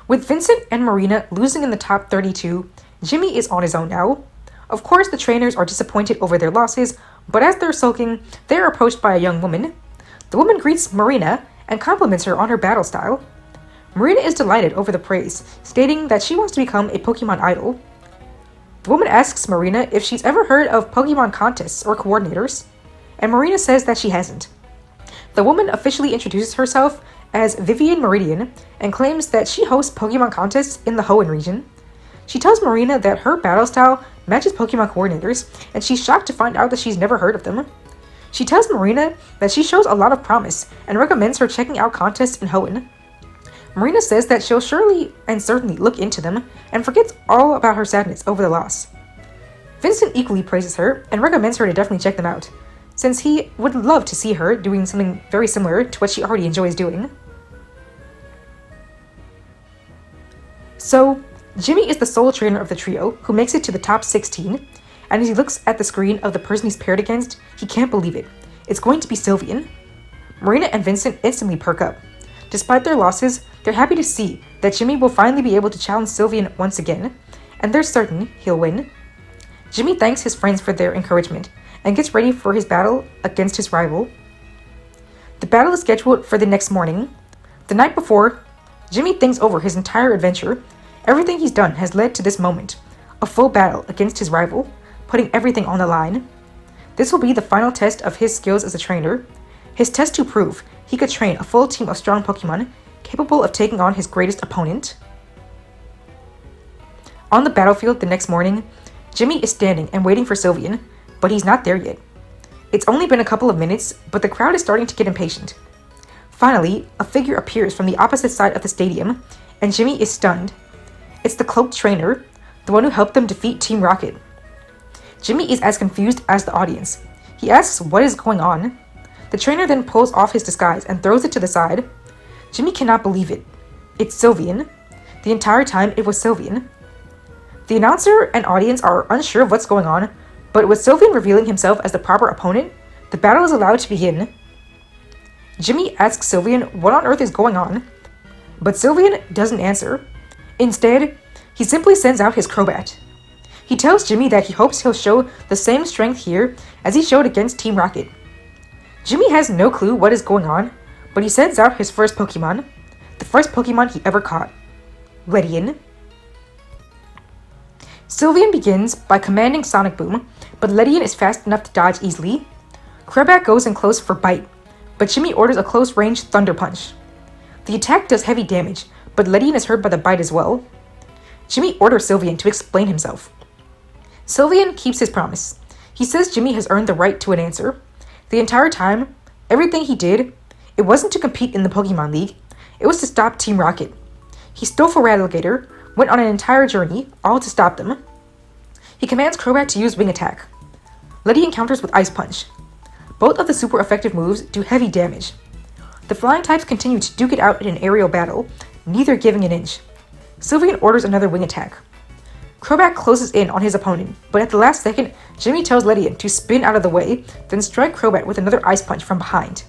With Vincent and Marina losing in the top 32, Jimmy is on his own now. Of course, the trainers are disappointed over their losses, but as they're sulking, they are approached by a young woman. The woman greets Marina and compliments her on her battle style. Marina is delighted over the praise, stating that she wants to become a Pokemon idol. The woman asks Marina if she's ever heard of Pokemon contests or coordinators, and Marina says that she hasn't. The woman officially introduces herself as Vivian Meridian and claims that she hosts Pokemon contests in the Hoenn region. She tells Marina that her battle style matches Pokemon coordinators, and she's shocked to find out that she's never heard of them. She tells Marina that she shows a lot of promise and recommends her checking out contests in Hoenn. Marina says that she'll surely and certainly look into them and forgets all about her sadness over the loss. Vincent equally praises her and recommends her to definitely check them out, since he would love to see her doing something very similar to what she already enjoys doing. So, Jimmy is the sole trainer of the trio who makes it to the top 16, and as he looks at the screen of the person he's paired against, he can't believe it. It's going to be Sylveon. Marina and Vincent instantly perk up. Despite their losses, they're happy to see that Jimmy will finally be able to challenge Sylveon once again, and they're certain he'll win. Jimmy thanks his friends for their encouragement and gets ready for his battle against his rival. The battle is scheduled for the next morning. The night before, Jimmy thinks over his entire adventure. Everything he's done has led to this moment, a full battle against his rival, putting everything on the line. This will be the final test of his skills as a trainer, his test to prove he could train a full team of strong Pokemon capable of taking on his greatest opponent. On the battlefield the next morning, Jimmy is standing and waiting for Sylveon, but he's not there yet. It's only been a couple of minutes, but the crowd is starting to get impatient. Finally, a figure appears from the opposite side of the stadium, and Jimmy is stunned. It's the cloaked trainer, the one who helped them defeat Team Rocket. Jimmy is as confused as the audience. He asks what is going on. The trainer then pulls off his disguise and throws it to the side. Jimmy cannot believe it. It's Sylveon. The entire time it was Sylveon. The announcer and audience are unsure of what's going on, but with Sylveon revealing himself as the proper opponent, the battle is allowed to begin. Jimmy asks Sylveon what on earth is going on, but Sylveon doesn't answer. Instead, he simply sends out his Crobat. He tells Jimmy that he hopes he'll show the same strength here as he showed against Team Rocket. Jimmy has no clue what is going on, but he sends out his first Pokemon, the first Pokemon he ever caught, Ledian. Sylveon begins by commanding Sonic Boom, but Ledian is fast enough to dodge easily. Crobat goes in close for Bite, but Jimmy orders a close-range Thunder Punch. The attack does heavy damage, but Ledian is hurt by the bite as well. Jimmy orders Sylveon to explain himself. Sylveon keeps his promise. He says Jimmy has earned the right to an answer. The entire time, everything he did, it wasn't to compete in the Pokemon League, it was to stop Team Rocket. He stole for Radigator, went on an entire journey, all to stop them. He commands Crobat to use Wing Attack. Ledian counters with Ice Punch. Both of the super effective moves do heavy damage. The flying types continue to duke it out in an aerial battle, neither giving an inch. Sylveon orders another Wing Attack. Crobat closes in on his opponent, but at the last second, Jimmy tells Ledian to spin out of the way, then strike Crobat with another Ice Punch from behind.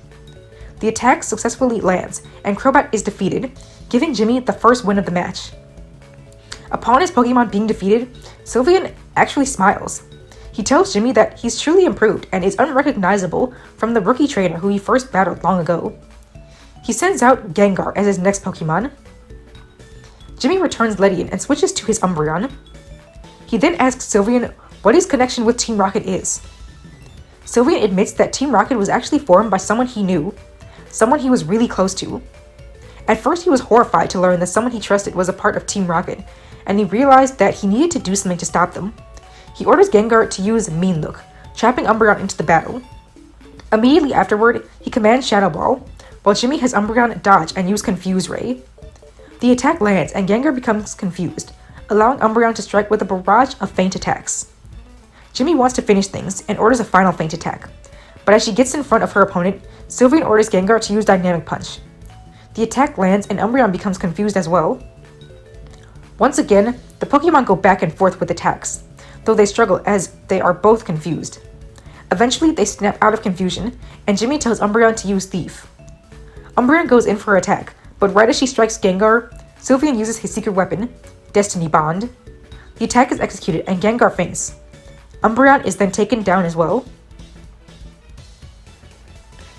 The attack successfully lands, and Crobat is defeated, giving Jimmy the first win of the match. Upon his Pokemon being defeated, Sylveon actually smiles. He tells Jimmy that he's truly improved and is unrecognizable from the rookie trainer who he first battled long ago. He sends out Gengar as his next Pokemon. Jimmy returns Ledian and switches to his Umbreon. He then asks Sylveon what his connection with Team Rocket is. Sylveon admits that Team Rocket was actually formed by someone he knew, someone he was really close to. At first he was horrified to learn that someone he trusted was a part of Team Rocket, and he realized that he needed to do something to stop them. He orders Gengar to use Mean Look, trapping Umbreon into the battle. Immediately afterward, he commands Shadow Ball, while Jimmy has Umbreon dodge and use Confuse Ray. The attack lands and Gengar becomes confused, allowing Umbreon to strike with a barrage of feint attacks. Jimmy wants to finish things and orders a final feint attack, but as she gets in front of her opponent, Sylveon orders Gengar to use Dynamic Punch. The attack lands and Umbreon becomes confused as well. Once again, the Pokemon go back and forth with attacks, though they struggle as they are both confused. Eventually, they snap out of confusion, and Jimmy tells Umbreon to use Thief. Umbreon goes in for her attack, but right as she strikes Gengar, Sylveon uses his secret weapon, Destiny Bond. The attack is executed and Gengar faints. Umbreon is then taken down as well.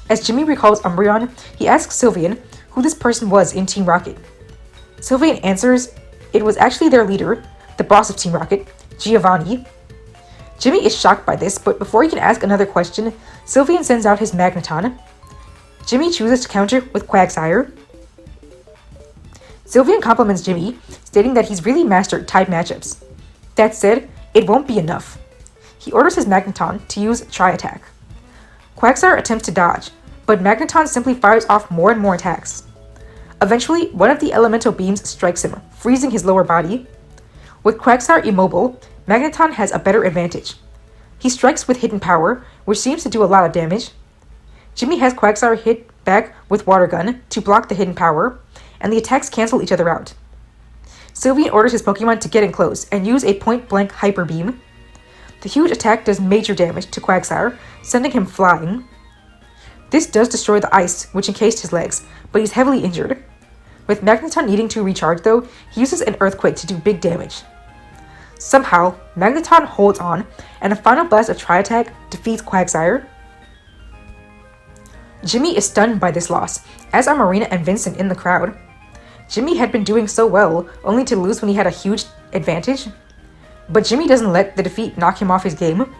As Jimmy recalls Umbreon, he asks Sylveon who this person was in Team Rocket. Sylveon answers it was actually their leader, the boss of Team Rocket, Giovanni. Jimmy is shocked by this, but before he can ask another question, Sylveon sends out his Magneton. Jimmy chooses to counter with Quagsire. Sylveon compliments Jimmy, stating that he's really mastered type matchups. That said, it won't be enough. He orders his Magneton to use Tri-Attack. Quagsire attempts to dodge, but Magneton simply fires off more and more attacks. Eventually, one of the elemental beams strikes him, freezing his lower body. With Quagsire immobile, Magneton has a better advantage. He strikes with Hidden Power, which seems to do a lot of damage. Jimmy has Quagsire hit back with Water Gun to block the Hidden Power, and the attacks cancel each other out. Sylveon orders his Pokemon to get in close and use a point-blank Hyper Beam. The huge attack does major damage to Quagsire, sending him flying. This does destroy the ice, which encased his legs, but he's heavily injured. With Magneton needing to recharge though, he uses an Earthquake to do big damage. Somehow, Magneton holds on, and a final blast of Tri-Attack defeats Quagsire. Jimmy is stunned by this loss, as are Marina and Vincent in the crowd. Jimmy had been doing so well, only to lose when he had a huge advantage. But Jimmy doesn't let the defeat knock him off his game.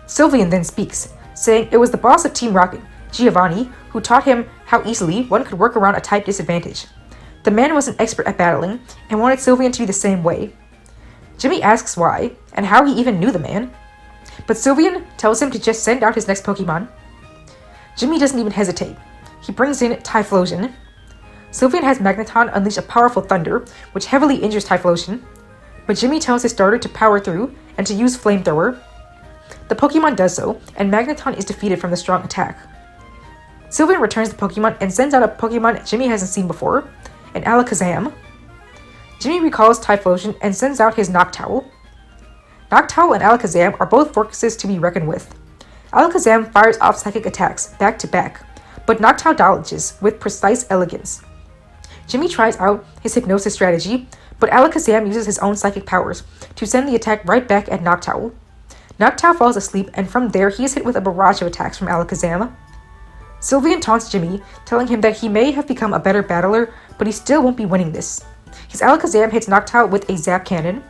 Sylveon then speaks, saying it was the boss of Team Rocket, Giovanni, who taught him how easily one could work around a type disadvantage. The man was an expert at battling, and wanted Sylveon to be the same way. Jimmy asks why, and how he even knew the man. But Sylveon tells him to just send out his next Pokemon. Jimmy doesn't even hesitate. He brings in Typhlosion. Sylveon has Magneton unleash a powerful thunder, which heavily injures Typhlosion. But Jimmy tells his starter to power through and to use Flamethrower. The Pokemon does so, and Magneton is defeated from the strong attack. Sylveon returns the Pokemon and sends out a Pokemon Jimmy hasn't seen before, an Alakazam. Jimmy recalls Typhlosion and sends out his Noctowl. Noctowl and Alakazam are both fortresses to be reckoned with. Alakazam fires off psychic attacks back to back, but Noctowl dodges with precise elegance. Jimmy tries out his hypnosis strategy, but Alakazam uses his own psychic powers to send the attack right back at Noctowl. Noctowl falls asleep, and from there he is hit with a barrage of attacks from Alakazam. Sylveon taunts Jimmy, telling him that he may have become a better battler, but he still won't be winning this. His Alakazam hits Noctowl with a Zap Cannon.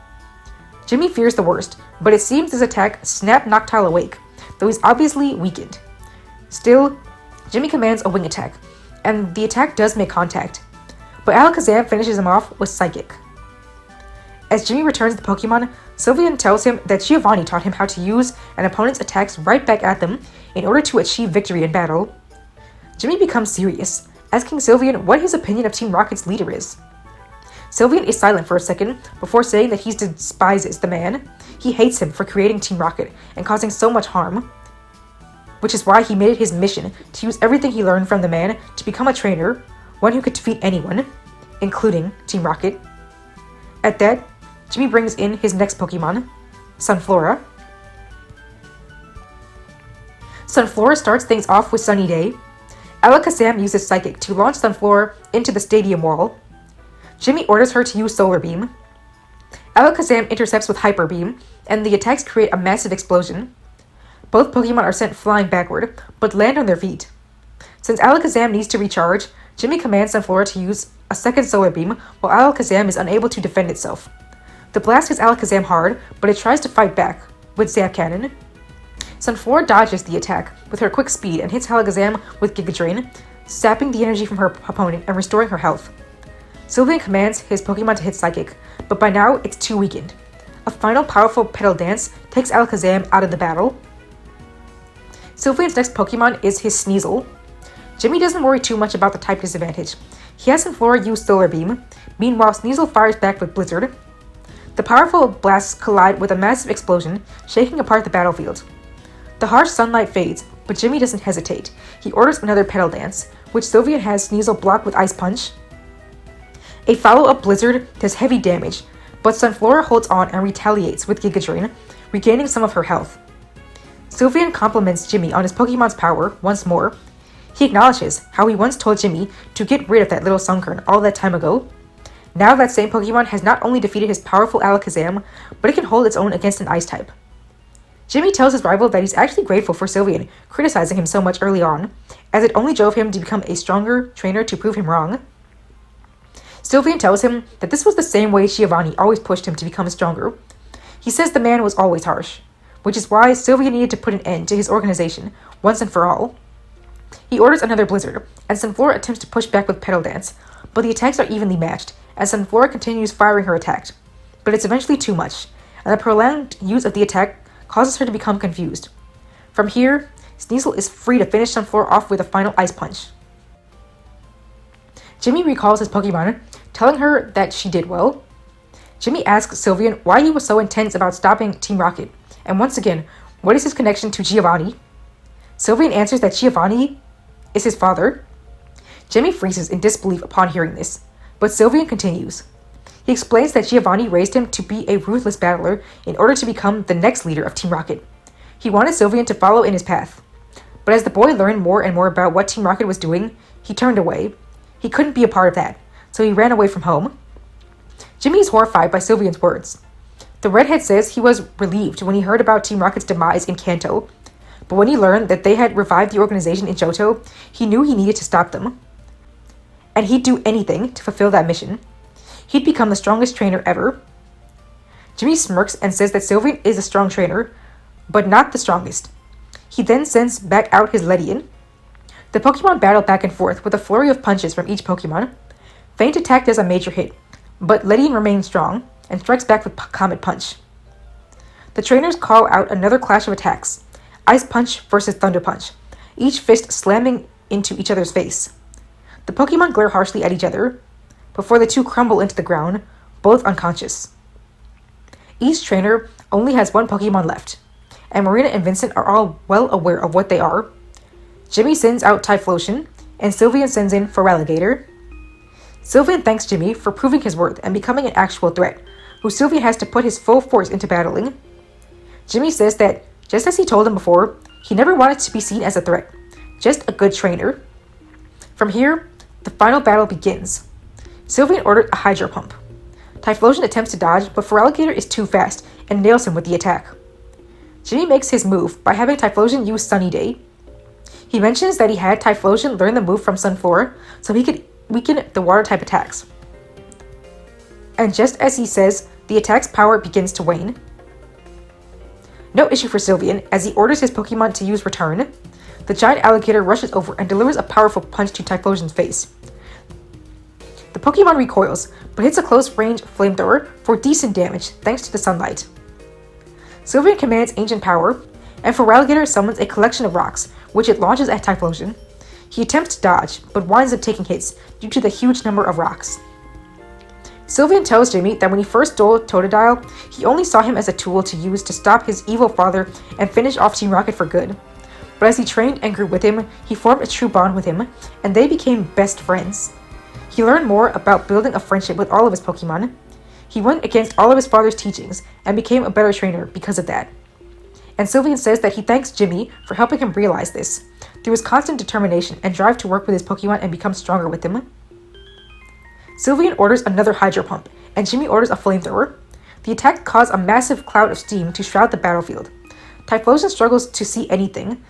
Jimmy fears the worst, but it seems this attack snapped Noctowl awake, though he's obviously weakened. Still, Jimmy commands a Wing Attack, and the attack does make contact, but Alakazam finishes him off with Psychic. As Jimmy returns the Pokemon, Sylveon tells him that Giovanni taught him how to use an opponent's attacks right back at them in order to achieve victory in battle. Jimmy becomes serious, asking Sylveon what his opinion of Team Rocket's leader is. Sylveon is silent for a second before saying that he despises the man. He hates him for creating Team Rocket and causing so much harm, which is why he made it his mission to use everything he learned from the man to become a trainer, one who could defeat anyone, including Team Rocket. At that, Jimmy brings in his next Pokemon, Sunflora. Sunflora starts things off with Sunny Day. Alakazam uses Psychic to launch Sunflora into the stadium wall. Jimmy orders her to use Solar Beam. Alakazam intercepts with Hyper Beam, and the attacks create a massive explosion. Both Pokemon are sent flying backward, but land on their feet. Since Alakazam needs to recharge, Jimmy commands Sunflora to use a second Solar Beam, while Alakazam is unable to defend itself. The blast hits Alakazam hard, but it tries to fight back with Zap Cannon. Sunflora dodges the attack with her quick speed and hits Alakazam with Giga Drain, sapping the energy from her opponent and restoring her health. Sylveon commands his Pokemon to hit Psychic, but by now it's too weakened. A final powerful Petal Dance takes Alakazam out of the battle. Sylveon's next Pokemon is his Sneasel. Jimmy doesn't worry too much about the type disadvantage. He has Sunflora use Solar Beam, meanwhile Sneasel fires back with Blizzard. The powerful blasts collide with a massive explosion, shaking apart the battlefield. The harsh sunlight fades, but Jimmy doesn't hesitate. He orders another Petal Dance, which Sylveon has Sneasel block with Ice Punch. A follow-up Blizzard does heavy damage, but Sunflora holds on and retaliates with Giga Drain, regaining some of her health. Sylveon compliments Jimmy on his Pokemon's power once more. He acknowledges how he once told Jimmy to get rid of that little Sunkern all that time ago. Now that same Pokemon has not only defeated his powerful Alakazam, but it can hold its own against an Ice type. Jimmy tells his rival that he's actually grateful for Sylveon criticizing him so much early on, as it only drove him to become a stronger trainer to prove him wrong. Sylveon tells him that this was the same way Giovanni always pushed him to become stronger. He says the man was always harsh, which is why Sylveon needed to put an end to his organization once and for all. He orders another blizzard, and Sunflora attempts to push back with Petal Dance, but the attacks are evenly matched, as Sunflora continues firing her attack. But it's eventually too much, and the prolonged use of the attack causes her to become confused. From here, Sneasel is free to finish Sunflora off with a final Ice Punch. Jimmy recalls his Pokemon, telling her that she did well. Jimmy asks Sylveon why he was so intense about stopping Team Rocket, and once again, what is his connection to Giovanni? Sylveon answers that Giovanni is his father. Jimmy freezes in disbelief upon hearing this, but Sylveon continues. He explains that Giovanni raised him to be a ruthless battler in order to become the next leader of Team Rocket. He wanted Sylveon to follow in his path. But as the boy learned more and more about what Team Rocket was doing, he turned away. He couldn't be a part of that, so he ran away from home. Jimmy is horrified by Sylveon's words. The redhead says he was relieved when he heard about Team Rocket's demise in Kanto, but when he learned that they had revived the organization in Johto, he knew he needed to stop them. And he'd do anything to fulfill that mission. He'd become the strongest trainer ever. Jimmy smirks and says that Sylveon is a strong trainer, but not the strongest. He then sends back out his Ledian. The Pokemon battle back and forth with a flurry of punches from each Pokemon. Feint Attack does a major hit, but Ledian remains strong and strikes back with Comet Punch. The trainers call out another clash of attacks, Ice Punch versus Thunder Punch, each fist slamming into each other's face. The Pokemon glare harshly at each other, before the two crumble into the ground, both unconscious. Each trainer only has one Pokemon left, and Marina and Vincent are all well aware of what they are. Jimmy sends out Typhlosion, and Sylveon sends in Feraligatr. Sylveon thanks Jimmy for proving his worth and becoming an actual threat, who Sylveon has to put his full force into battling. Jimmy says that, just as he told him before, he never wanted to be seen as a threat, just a good trainer. From here, the final battle begins. Sylveon ordered a Hydro Pump. Typhlosion attempts to dodge, but Feraligatr is too fast and nails him with the attack. Jimmy makes his move by having Typhlosion use Sunny Day. He mentions that he had Typhlosion learn the move from Sunflora so he could weaken the water-type attacks. And just as he says, the attack's power begins to wane. No issue for Sylveon, as he orders his Pokemon to use Return. The giant alligator rushes over and delivers a powerful punch to Typhlosion's face. The Pokemon recoils, but hits a close-range flamethrower for decent damage thanks to the sunlight. Sylveon commands Ancient Power, and Feraligatr summons a collection of rocks, which it launches at Typhlosion. He attempts to dodge, but winds up taking hits due to the huge number of rocks. Sylveon tells Jimmy that when he first stole Totodile, he only saw him as a tool to use to stop his evil father and finish off Team Rocket for good. But as he trained and grew with him, he formed a true bond with him, and they became best friends. He learned more about building a friendship with all of his Pokemon. He went against all of his father's teachings and became a better trainer because of that. And Sylveon says that he thanks Jimmy for helping him realize this, through his constant determination and drive to work with his Pokemon and become stronger with them. Sylveon orders another Hydro Pump, and Jimmy orders a Flamethrower. The attack caused a massive cloud of steam to shroud the battlefield. Typhlosion struggles to see anything,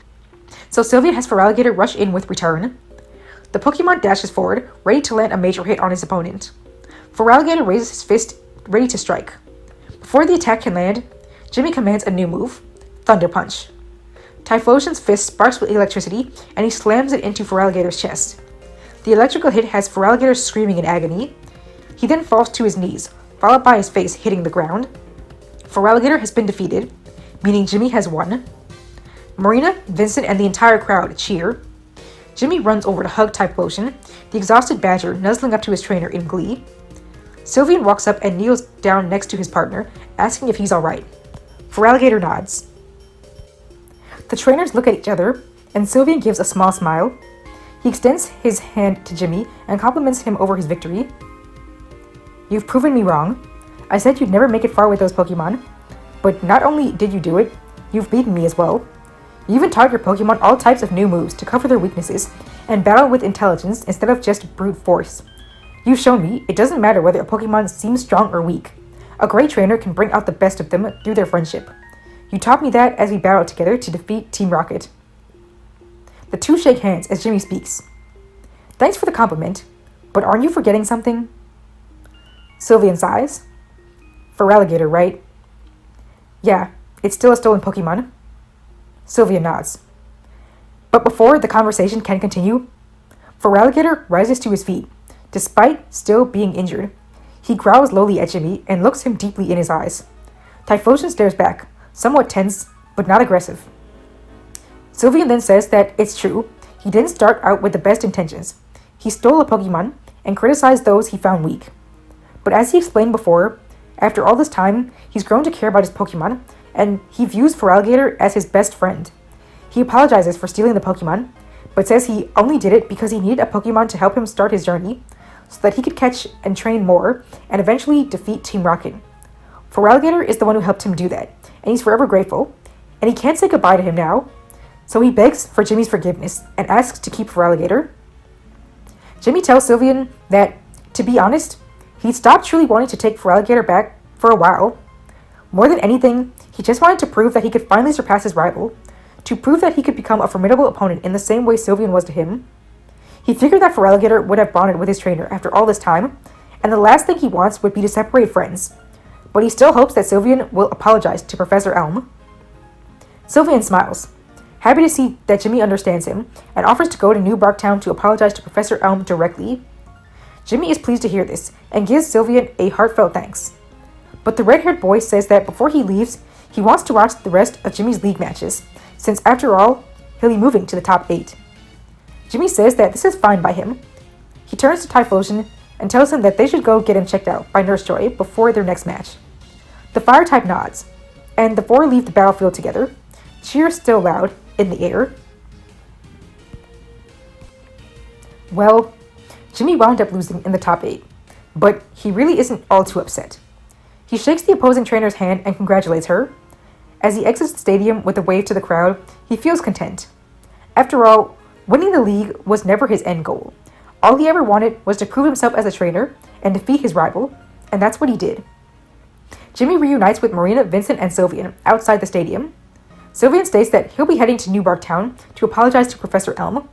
so Sylveon has Feraligatr rush in with Return. The Pokemon dashes forward, ready to land a major hit on his opponent. Feraligatr raises his fist, ready to strike. Before the attack can land, Jimmy commands a new move, Thunder Punch. Typhlosion's fist sparks with electricity, and he slams it into Feraligatr's chest. The electrical hit has Feraligatr screaming in agony. He then falls to his knees, followed by his face hitting the ground. Feraligatr has been defeated, meaning Jimmy has won. Marina, Vincent, and the entire crowd cheer. Jimmy runs over to hug Typhlosion, the exhausted badger nuzzling up to his trainer in glee. Sylveon walks up and kneels down next to his partner, asking if he's alright. Feraligatr nods. The trainers look at each other, and Sylveon gives a small smile. He extends his hand to Jimmy and compliments him over his victory. "You've proven me wrong. I said you'd never make it far with those Pokemon. But not only did you do it, you've beaten me as well. You even taught your Pokemon all types of new moves to cover their weaknesses and battle with intelligence instead of just brute force. You've shown me it doesn't matter whether a Pokemon seems strong or weak. A great trainer can bring out the best of them through their friendship. You taught me that as we battled together to defeat Team Rocket. The two shake hands as Jimmy speaks. Thanks for the compliment, but aren't you forgetting something? Sylveon sighs. Feraligatr, right? Yeah, it's still a stolen Pokemon. Sylveon nods. But before the conversation can continue, Feraligatr rises to his feet, despite still being injured. He growls lowly at Jimmy and looks him deeply in his eyes. Typhlosion stares back, somewhat tense, but not aggressive. Sylveon then says that it's true, he didn't start out with the best intentions. He stole a Pokemon and criticized those he found weak. But as he explained before, after all this time, he's grown to care about his Pokemon, and he views Feraligatr as his best friend. He apologizes for stealing the Pokemon, but says he only did it because he needed a Pokemon to help him start his journey, so that he could catch and train more, and eventually defeat Team Rocket. Feraligatr is the one who helped him do that, and he's forever grateful, and he can't say goodbye to him now, so he begs for Jimmy's forgiveness and asks to keep Feraligatr. Jimmy tells Sylveon that, to be honest, he stopped truly wanting to take Feraligatr back for a while. More than anything, he just wanted to prove that he could finally surpass his rival, to prove that he could become a formidable opponent in the same way Sylveon was to him. He figured that Feraligatr would have bonded with his trainer after all this time, and the last thing he wants would be to separate friends, but he still hopes that Sylveon will apologize to Professor Elm. Sylveon smiles, happy to see that Jimmy understands him, and offers to go to New Barktown to apologize to Professor Elm directly. Jimmy is pleased to hear this, and gives Sylveon a heartfelt thanks. But the red-haired boy says that before he leaves, he wants to watch the rest of Jimmy's league matches, since after all, he'll be moving to the top 8. Jimmy says that this is fine by him. He turns to Typhlosion and tells him that they should go get him checked out by Nurse Joy before their next match. The Fire-type nods, and the four leave the battlefield together, cheers still loud in the air. Well, Jimmy wound up losing in the top 8, but he really isn't all too upset. He shakes the opposing trainer's hand and congratulates her. As he exits the stadium with a wave to the crowd, he feels content. After all, winning the league was never his end goal. All he ever wanted was to prove himself as a trainer and defeat his rival, and that's what he did. Jimmy reunites with Marina, Vincent, and Sylveon outside the stadium. Sylveon states that he'll be heading to New Barktown to apologize to Professor Elm.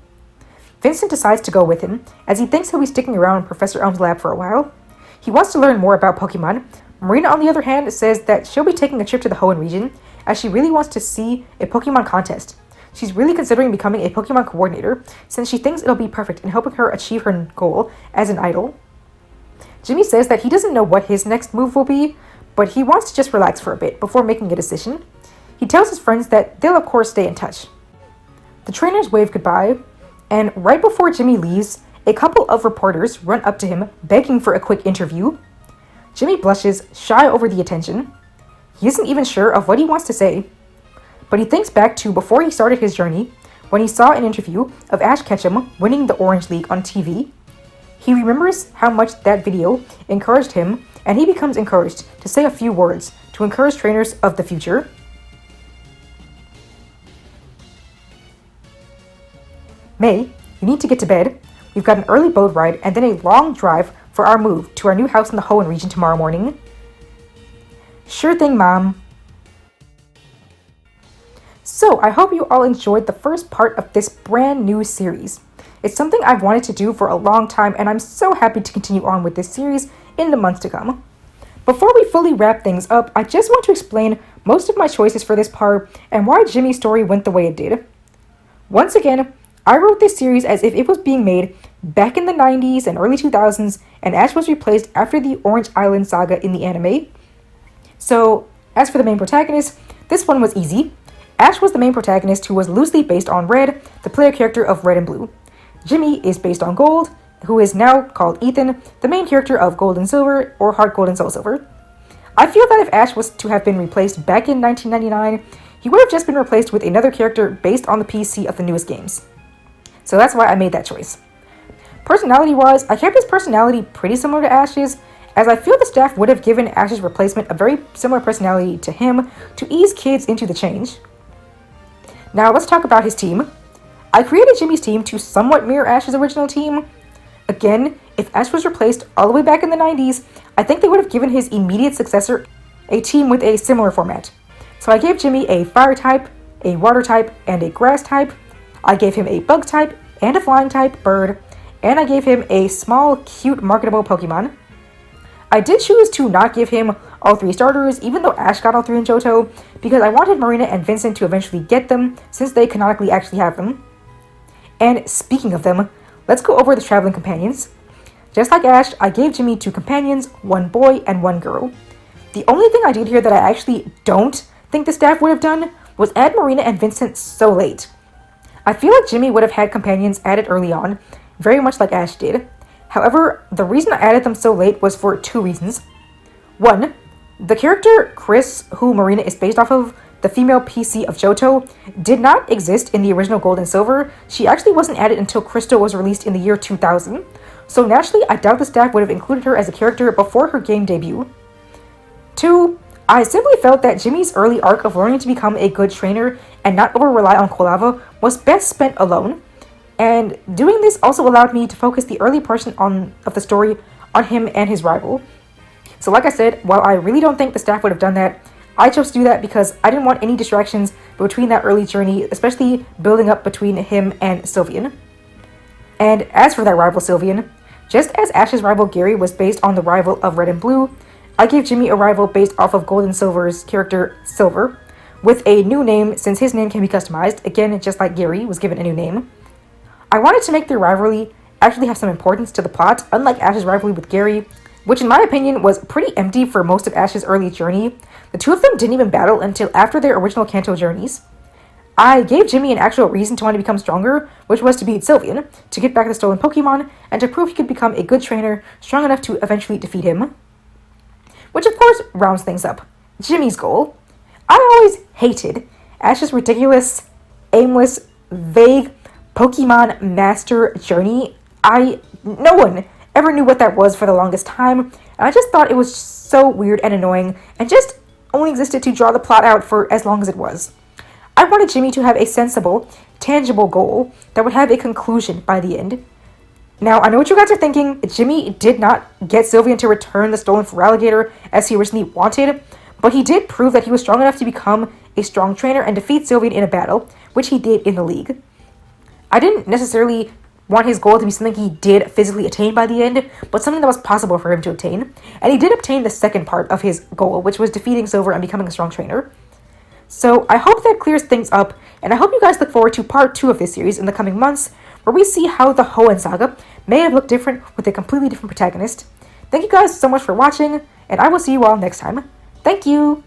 Vincent decides to go with him, as he thinks he'll be sticking around in Professor Elm's lab for a while. He wants to learn more about Pokemon. Marina, on the other hand, says that she'll be taking a trip to the Hoenn region, as she really wants to see a Pokemon contest. She's really considering becoming a Pokemon coordinator, since she thinks it'll be perfect in helping her achieve her goal as an idol. Jimmy says that he doesn't know what his next move will be, but he wants to just relax for a bit before making a decision. He tells his friends that they'll of course stay in touch. The trainers wave goodbye, and right before Jimmy leaves, a couple of reporters run up to him begging for a quick interview. Jimmy blushes, shy over the attention. He isn't even sure of what he wants to say, but he thinks back to before he started his journey, when he saw an interview of Ash Ketchum winning the Orange League on TV. He remembers how much that video encouraged him, and he becomes encouraged to say a few words to encourage trainers of the future. May, you need to get to bed. We've got an early boat ride and then a long drive for our move to our new house in the Hoenn region tomorrow morning. Sure thing, Mom. So, I hope you all enjoyed the first part of this brand new series. It's something I've wanted to do for a long time, and I'm so happy to continue on with this series in the months to come. Before we fully wrap things up, I just want to explain most of my choices for this part and why Jimmy's story went the way it did. Once again, I wrote this series as if it was being made back in the 90s and early 2000s, and Ash was replaced after the Orange Island saga in the anime. So, as for the main protagonist, this one was easy. Ash was the main protagonist who was loosely based on Red, the player character of Red and Blue. Jimmy is based on Gold, who is now called Ethan, the main character of Gold and Silver, or Heart Gold and Soul Silver. I feel that if Ash was to have been replaced back in 1999, he would have just been replaced with another character based on the PC of the newest games. So that's why I made that choice. Personality-wise, I kept his personality pretty similar to Ash's, as I feel the staff would have given Ash's replacement a very similar personality to him to ease kids into the change. Now let's talk about his team. I created Jimmy's team to somewhat mirror Ash's original team. Again, if Ash was replaced all the way back in the 90s, I think they would have given his immediate successor a team with a similar format. So I gave Jimmy a fire type, a water type, and a grass type. I gave him a bug type and a flying type, bird, and I gave him a small, cute, marketable Pokemon. I did choose to not give him all 3 starters, even though Ash got all 3 in Johto, because I wanted Marina and Vincent to eventually get them, since they canonically actually have them. And speaking of them, let's go over the traveling companions. Just like Ash, I gave Jimmy 2 companions, 1 boy and 1 girl. The only thing I did here that I actually don't think the staff would have done was add Marina and Vincent so late. I feel like Jimmy would have had companions added early on, very much like Ash did. However, the reason I added them so late was for 2 reasons. 1, the character Chris, who Marina is based off of, the female PC of Johto, did not exist in the original Gold and Silver. She actually wasn't added until Crystal was released in the year 2000. So naturally, I doubt the staff would have included her as a character before her game debut. 2, I simply felt that Jimmy's early arc of learning to become a good trainer and not over-rely on Kolava was best spent alone. And doing this also allowed me to focus the early portion of the story on him and his rival. So like I said, while I really don't think the staff would have done that, I chose to do that because I didn't want any distractions between that early journey, especially building up between him and Sylveon. And as for that rival Sylveon, just as Ash's rival Gary was based on the rival of Red and Blue, I gave Jimmy a rival based off of Gold and Silver's character Silver, with a new name since his name can be customized, again just like Gary was given a new name. I wanted to make their rivalry actually have some importance to the plot, unlike Ash's rivalry with Gary, which in my opinion was pretty empty for most of Ash's early journey. The 2 of them didn't even battle until after their original Kanto journeys. I gave Jimmy an actual reason to want to become stronger, which was to beat Sylveon, to get back the stolen Pokemon, and to prove he could become a good trainer, strong enough to eventually defeat him. Which of course rounds things up. Jimmy's goal. I always hated Ash's ridiculous, aimless, vague Pokemon Master journey. No one ever knew what that was for the longest time, and I just thought it was so weird and annoying, and just only existed to draw the plot out for as long as it was. I wanted Jimmy to have a sensible, tangible goal that would have a conclusion by the end. Now, I know what you guys are thinking. Jimmy did not get Sylveon to return the stolen Feraligatr as he originally wanted, but he did prove that he was strong enough to become a strong trainer and defeat Sylveon in a battle, which he did in the league. I didn't necessarily want his goal to be something he did physically attain by the end, but something that was possible for him to obtain. And he did obtain the second part of his goal, which was defeating Silver and becoming a strong trainer. So I hope that clears things up, and I hope you guys look forward to part 2 of this series in the coming months, where we see how the Hoenn Saga may have looked different with a completely different protagonist. Thank you guys so much for watching, and I will see you all next time. Thank you!